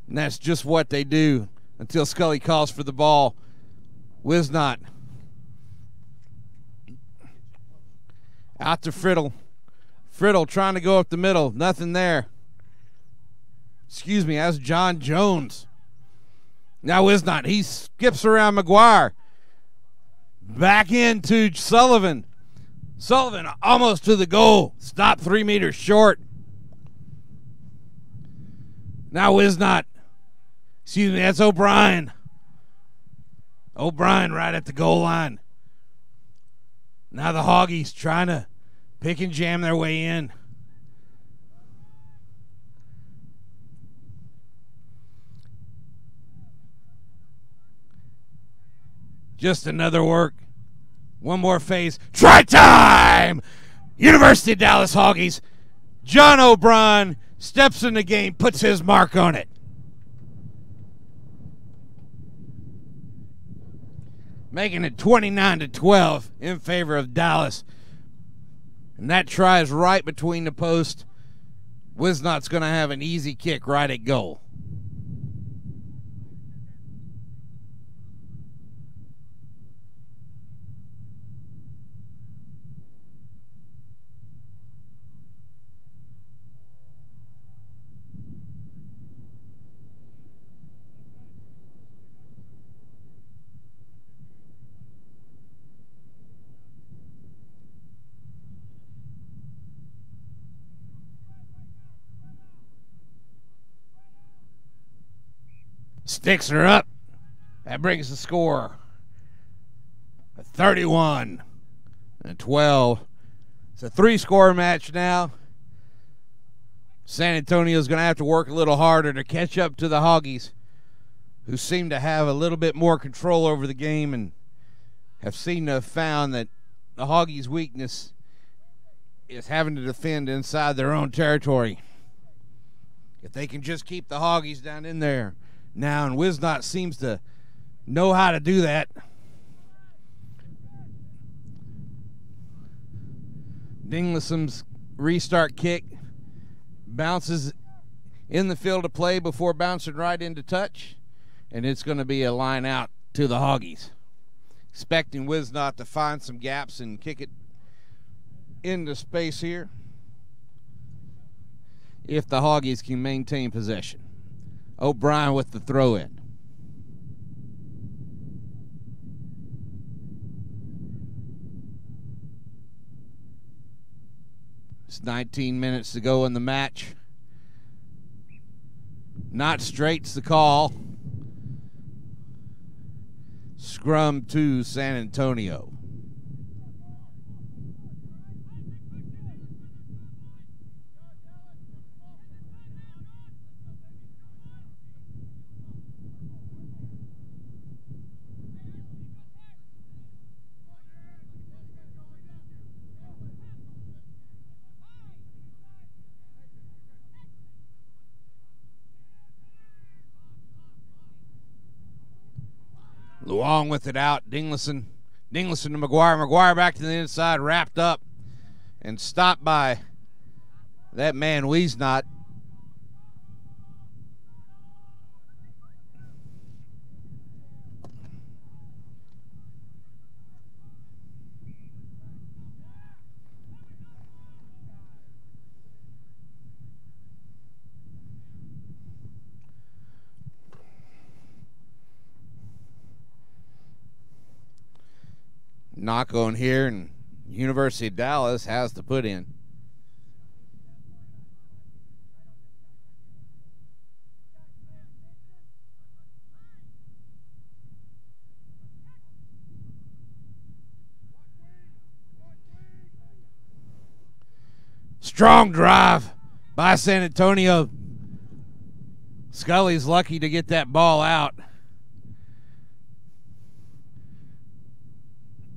And that's just what they do until Scully calls for the ball. Wisnot. Out to Friddle. Friddle trying to go up the middle. Nothing there. Excuse me, that's John Jones. Now Wisnot. He skips around McGuire. Back into Sullivan. Sullivan almost to the goal. Stopped 3 meters short. Now Wisnot. Excuse me, that's O'Brien. O'Brien right at the goal line. Now the Hoggies trying to pick and jam their way in. Just another work. One more phase. Try time! University of Dallas Hoggies. John O'Brien steps in the game, puts his mark on it. Making it 29-12 in favor of Dallas. And that try is right between the post. Wisnot's going to have an easy kick right at goal. Sticks her up. That brings the score 31-12. It's a 3-score match now. San Antonio's going to have to work a little harder to catch up to the Hoggies, who seem to have a little bit more control over the game and have seemed to have found that the Hoggies' weakness is having to defend inside their own territory. If they can just keep the Hoggies down in there now, and Wisnot seems to know how to do that. Dinglison's restart kick bounces in the field of play before bouncing right into touch, and it's going to be a line out to the Hoggies. Expecting Wisnot to find some gaps and kick it into space here if the Hoggies can maintain possession. O'Brien with the throw-in. It's 19 minutes to go in the match. Not straight's the call. Scrum to San Antonio. Luong with it out. Dinglison to McGuire. McGuire back to the inside, wrapped up and stopped by that man Wisnot. Knock on here, and University of Dallas has to put in. Strong drive by San Antonio. Scully's lucky to get that ball out.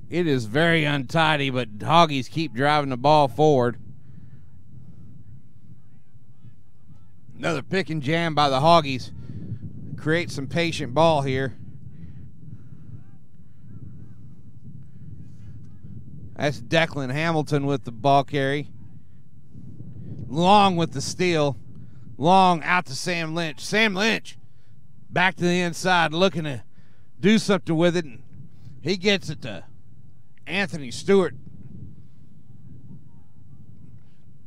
It is very untidy, but Hoggies keep driving the ball forward. Another pick and jam by the Hoggies. Create some patient ball here. That's Declan Hamilton with the ball carry. Long with the steal. Long out to Sam Lynch. Sam Lynch back to the inside looking to do something with it. He gets it to Anthony Stewart.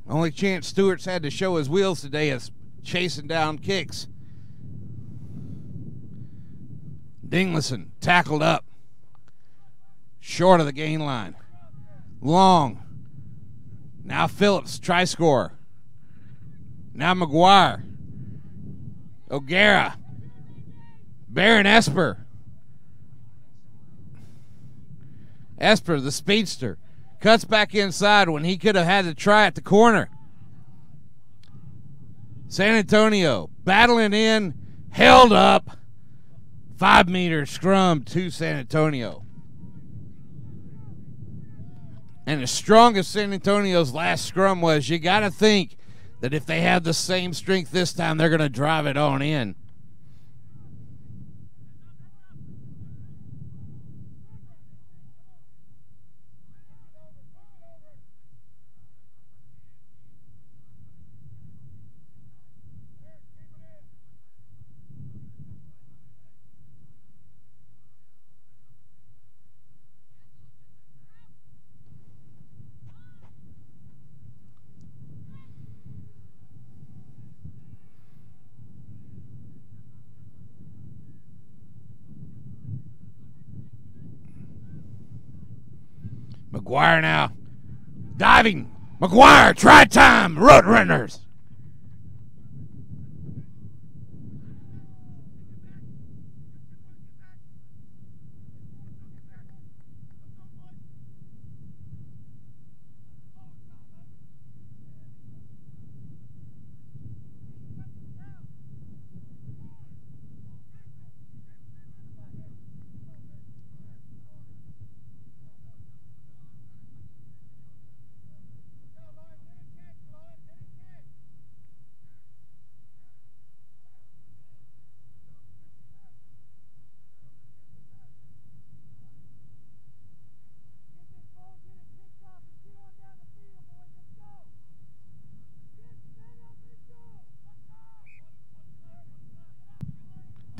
Only chance Stewart's had to show his wheels today is chasing down kicks. Dinglison tackled up. Short of the gain line. Long. Now Phillips, try score. Now McGuire. O'Gara. Baron Esper. Esper, the speedster, cuts back inside when he could have had to try at the corner. San Antonio battling in, held up. 5-meter scrum to San Antonio. And as strong as San Antonio's last scrum was, you got to think that if they have the same strength this time, they're going to drive it on in. McGuire now. Diving. McGuire, try time. Roadrunners.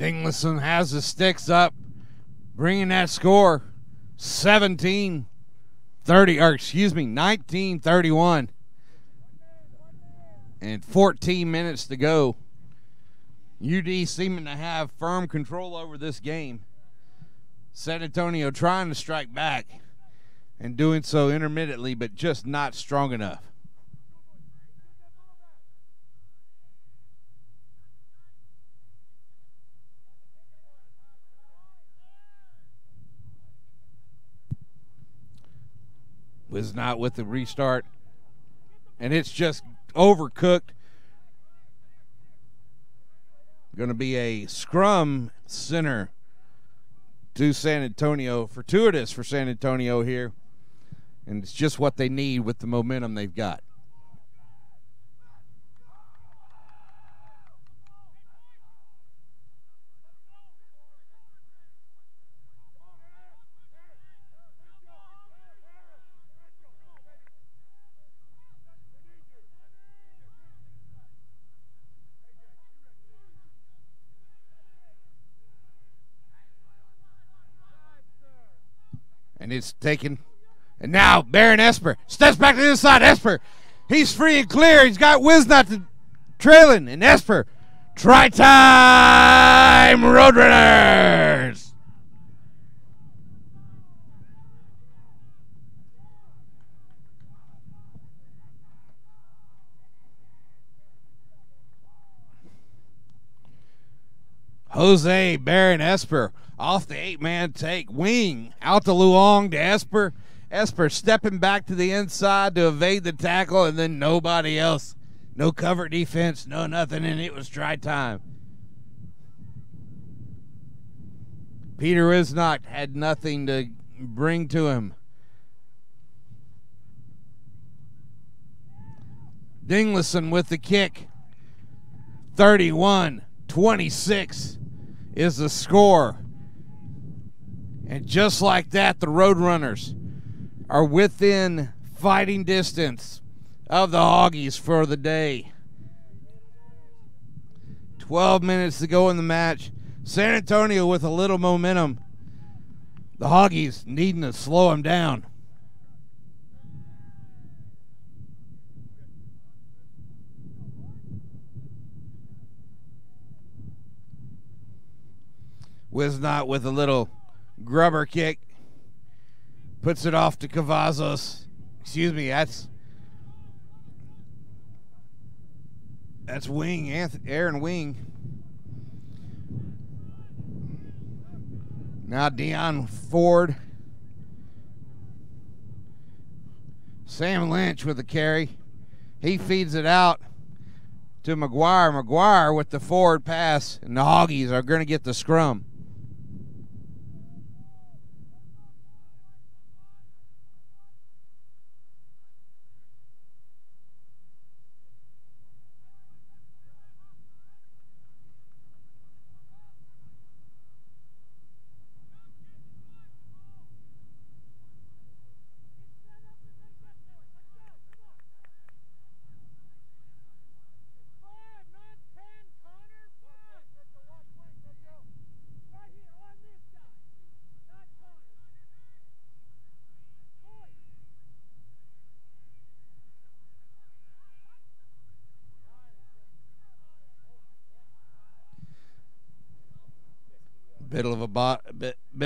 Dingleson has the sticks up, bringing that score 19-31. And 14 minutes to go. UD seeming to have firm control over this game. San Antonio trying to strike back and doing so intermittently, but just not strong enough. Was not with the restart, and it's just overcooked. Going to be a scrum center to San Antonio, fortuitous for San Antonio here, and it's just what they need with the momentum they've got. And it's taken. And now Baron Esper steps back to the inside. Esper, he's free and clear. He's got Wisnot trailing. And Esper, try time, Roadrunners. Jose Baron Esper off the 8-man take, wing out to Luong to Esper. Esper stepping back to the inside to evade the tackle, and then nobody else. No cover defense, no nothing, and it was try time. Peter Wisnot had nothing to bring to him. Dingleson with the kick. 31-26 is the score. And just like that, the Roadrunners are within fighting distance of the Hoggies for the day. 12 minutes to go in the match. San Antonio with a little momentum. The Hoggies needing to slow them down. Wisnot with a little grubber kick. Puts it off to Cavazos. Excuse me, that's Wing, Aaron Wing. Now Deion Ford. Sam Lynch with the carry. He feeds it out to McGuire. McGuire with the forward pass, and the Hoggies are going to get the scrum. Bit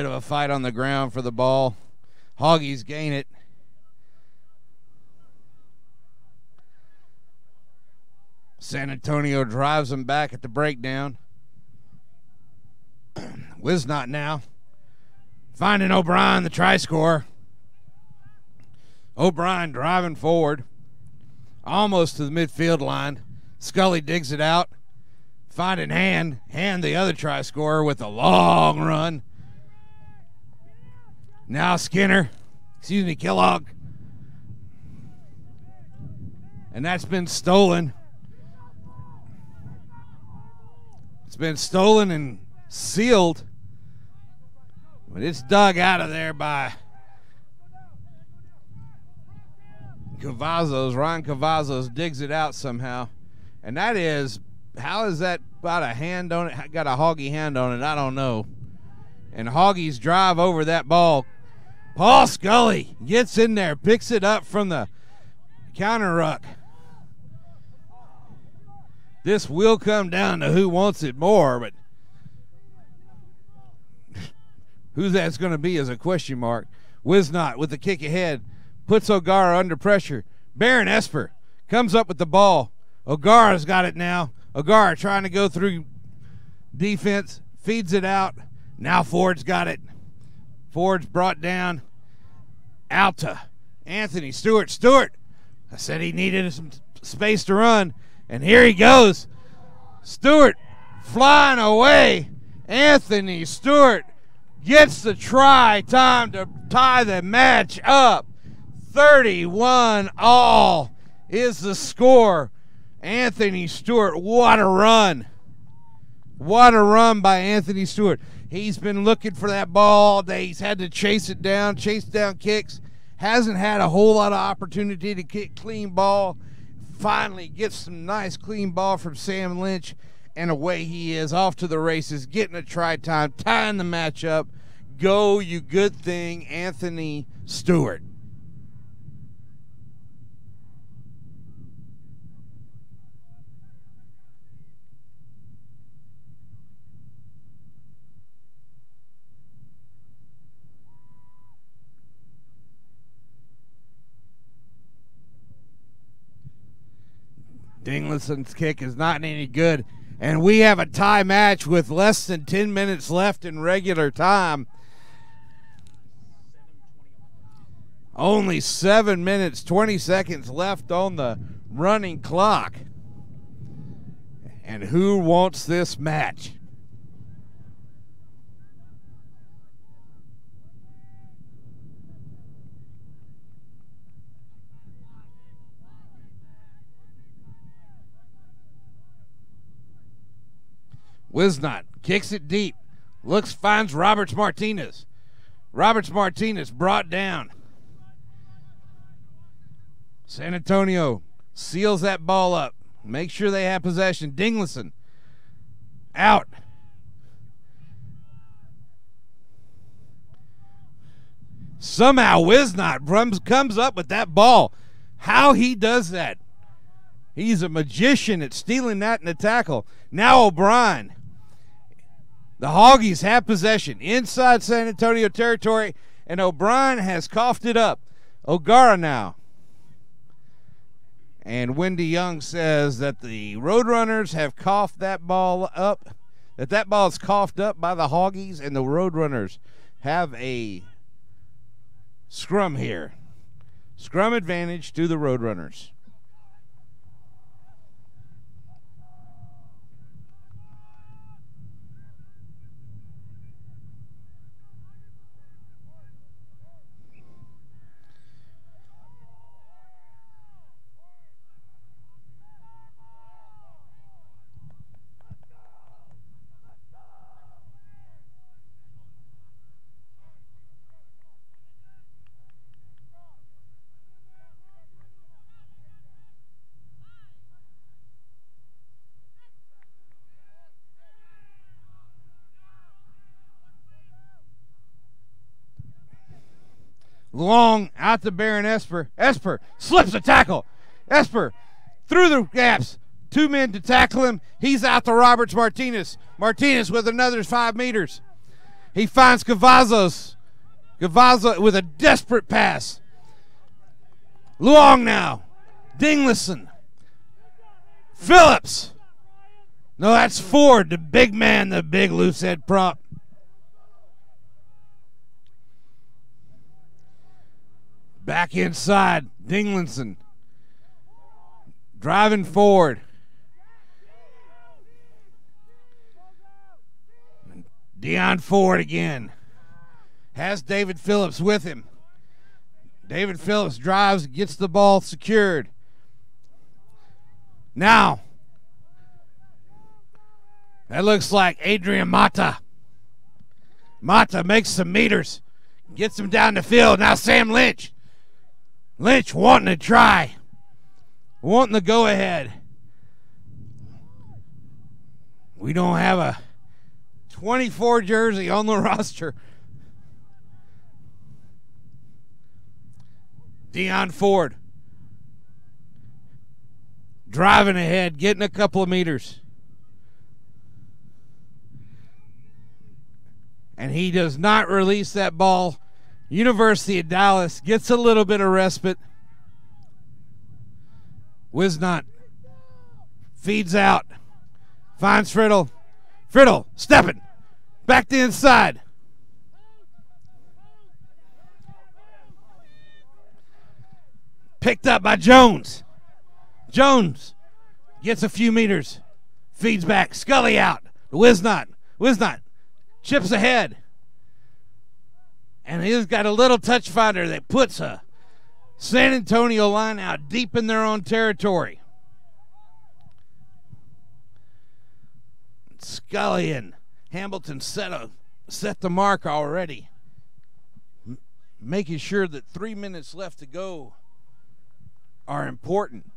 of a fight on the ground for the ball. Hoggies gain it. San Antonio drives them back at the breakdown. Wisnot now finding O'Brien, the try scorer. O'Brien driving forward almost to the midfield line. Scully digs it out. Finding Hand, the other try scorer, with a long run. Now Kellogg. And that's been stolen. It's been stolen and sealed. But it's dug out of there by Cavazos. Ryan Cavazos digs it out somehow. And that is how is that about a hand on it? Got a Hoggy hand on it, I don't know. And Hoggies drive over that ball. Paul Scully gets in there, picks it up from the counter ruck. This will come down to who wants it more, but who that's going to be is a question mark. Wisnot with the kick ahead, puts O'Gara under pressure. Baron Esper comes up with the ball. O'Gara's got it now. O'Gara trying to go through defense, feeds it out. Now Ford's got it. Ford's brought down. Out to Anthony Stewart. Stewart, I said he needed some space to run, and here he goes. Stewart flying away. Anthony Stewart gets the try. Time to tie the match up. 31 all is the score. Anthony Stewart, what a run. What a run by Anthony Stewart. He's been looking for that ball all day. He's had to chase it down, chase down kicks. Hasn't had a whole lot of opportunity to kick clean ball. Finally gets some nice clean ball from Sam Lynch, and away he is off to the races, getting a try time, tying the match up. Go, you good thing, Anthony Stewart. Dinglison's kick is not any good, and we have a tie match with less than 10 minutes left in regular time. Only 7 minutes, 20 seconds left on the running clock. And who wants this match? Wisnot kicks it deep. Looks, finds Roberts Martinez. Roberts Martinez brought down. San Antonio seals that ball up. Make sure they have possession. Dinglison out. Somehow Wisnot comes up with that ball. How he does that. He's a magician at stealing that in the tackle. Now O'Brien. The Hoggies have possession inside San Antonio territory, and O'Brien has coughed it up. O'Gara now. And Wendy Young says that the Roadrunners have coughed that ball up, that ball is coughed up by the Hoggies, and the Roadrunners have a scrum here. Scrum advantage to the Roadrunners. Long out to Baron Esper. Esper slips a tackle. Esper through the gaps. 2 men to tackle him. He's out to Roberts Martinez. Martinez with another 5 meters. He finds Cavazos. Cavazos with a desperate pass. Long now. Dinglison. Phillips. No, that's Ford, the big man, the big loose head prop. Back inside, Dinglinson driving forward. Deion Ford again. Has David Phillips with him. David Phillips drives, gets the ball secured. Now, that looks like Adrian Mata. Mata makes some meters, gets him down the field. Now Sam Lynch. Lynch wanting to try, wanting to go ahead. We don't have a 24 jersey on the roster. Deion Ford driving ahead, getting a couple of meters. And he does not release that ball. University of Dallas gets a little bit of respite. Wisnot feeds out. Finds Friddle. Friddle stepping. Back to inside. Picked up by Jones. Jones gets a few meters. Feeds back. Scully out. Wisnot. Wisnot chips ahead. And he's got a little touch finder that puts a San Antonio line out deep in their own territory. Scully and Hamilton set the mark already. Making sure that 3 minutes left to go are important.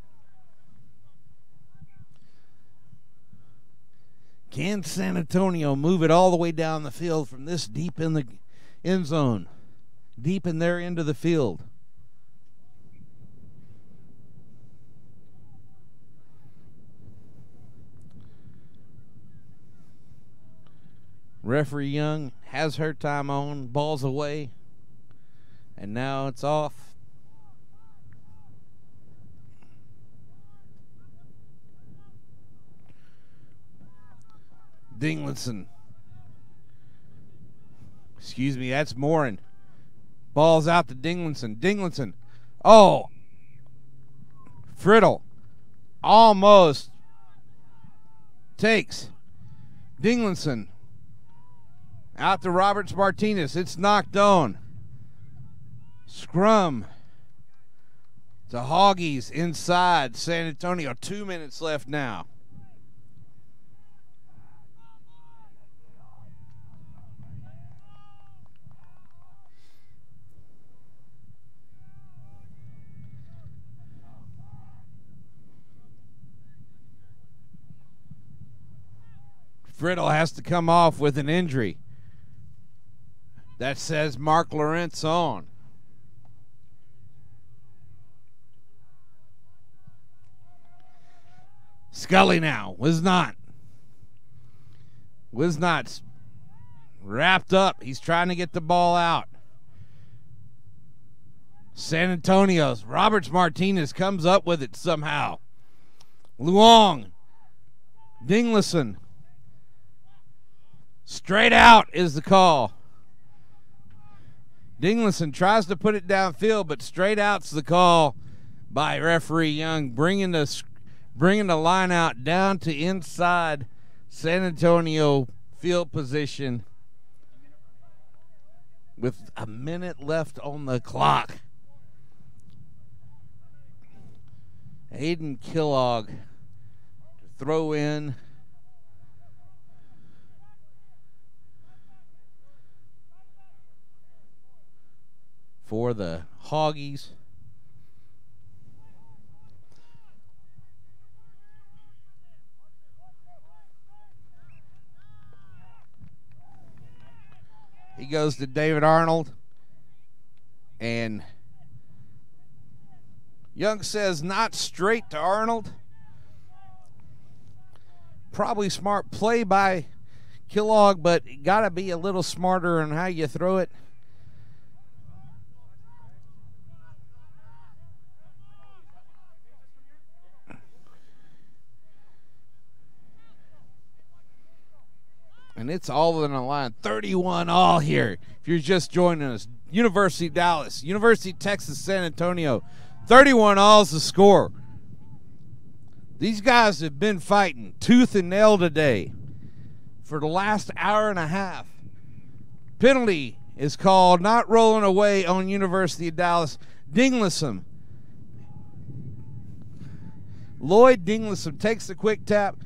Can San Antonio move it all the way down the field from this deep in the end zone, deep in their end of the field? Referee Young has her time on, ball's away, and now it's off. Dinglinson. Excuse me, that's Morin. Ball's out to Dinglinson. Dinglinson. Oh. Friddle. Almost. Takes. Dinglinson. Out to Roberts Martinez. It's knocked on. Scrum. To Hoggies inside San Antonio. 2 minutes left now. Friddle has to come off with an injury. That says Mark Lawrence on. Scully now. Wisnot's wrapped up. He's trying to get the ball out. San Antonio's Roberts Martinez comes up with it somehow. Luong. Dinglinson. Straight out is the call. Dinglinson tries to put it downfield, but straight out's the call by referee Young, bringing the line out down to inside San Antonio field position with a minute left on the clock. Aiden Kellogg to throw in. For the Hoggies. He goes to David Arnold. And Young says not straight to Arnold. Probably smart play by Kellogg, but got to be a little smarter on how you throw it. And it's all in the line. 31 all here. If you're just joining us. University of Dallas. University of Texas San Antonio. 31 all is the score. These guys have been fighting tooth and nail today for the last hour and a half. Penalty is called, not rolling away on University of Dallas. Dinglinson. Lloyd Dinglinson takes the quick tap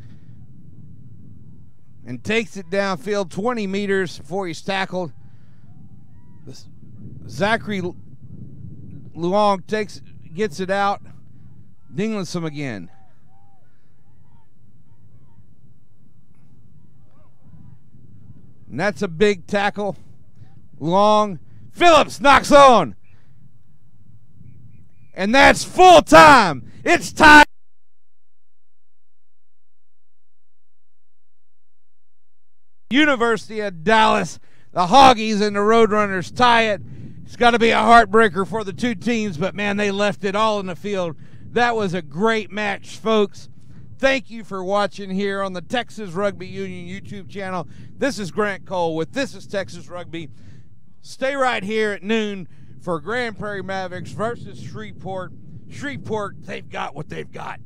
and takes it downfield 20 meters before he's tackled. Zachary Luong gets it out. Dinglinson again. And that's a big tackle. Long. Phillips knocks on. And that's full time. It's time. University of Dallas. The Hoggies and the Roadrunners tie it. It's got to be a heartbreaker for the two teams, but, man, they left it all in the field. That was a great match, folks. Thank you for watching here on the Texas Rugby Union YouTube channel. This is Grant Cole with This is Texas Rugby. Stay right here at noon for Grand Prairie Mavericks versus Shreveport. Shreveport, they've got what they've got.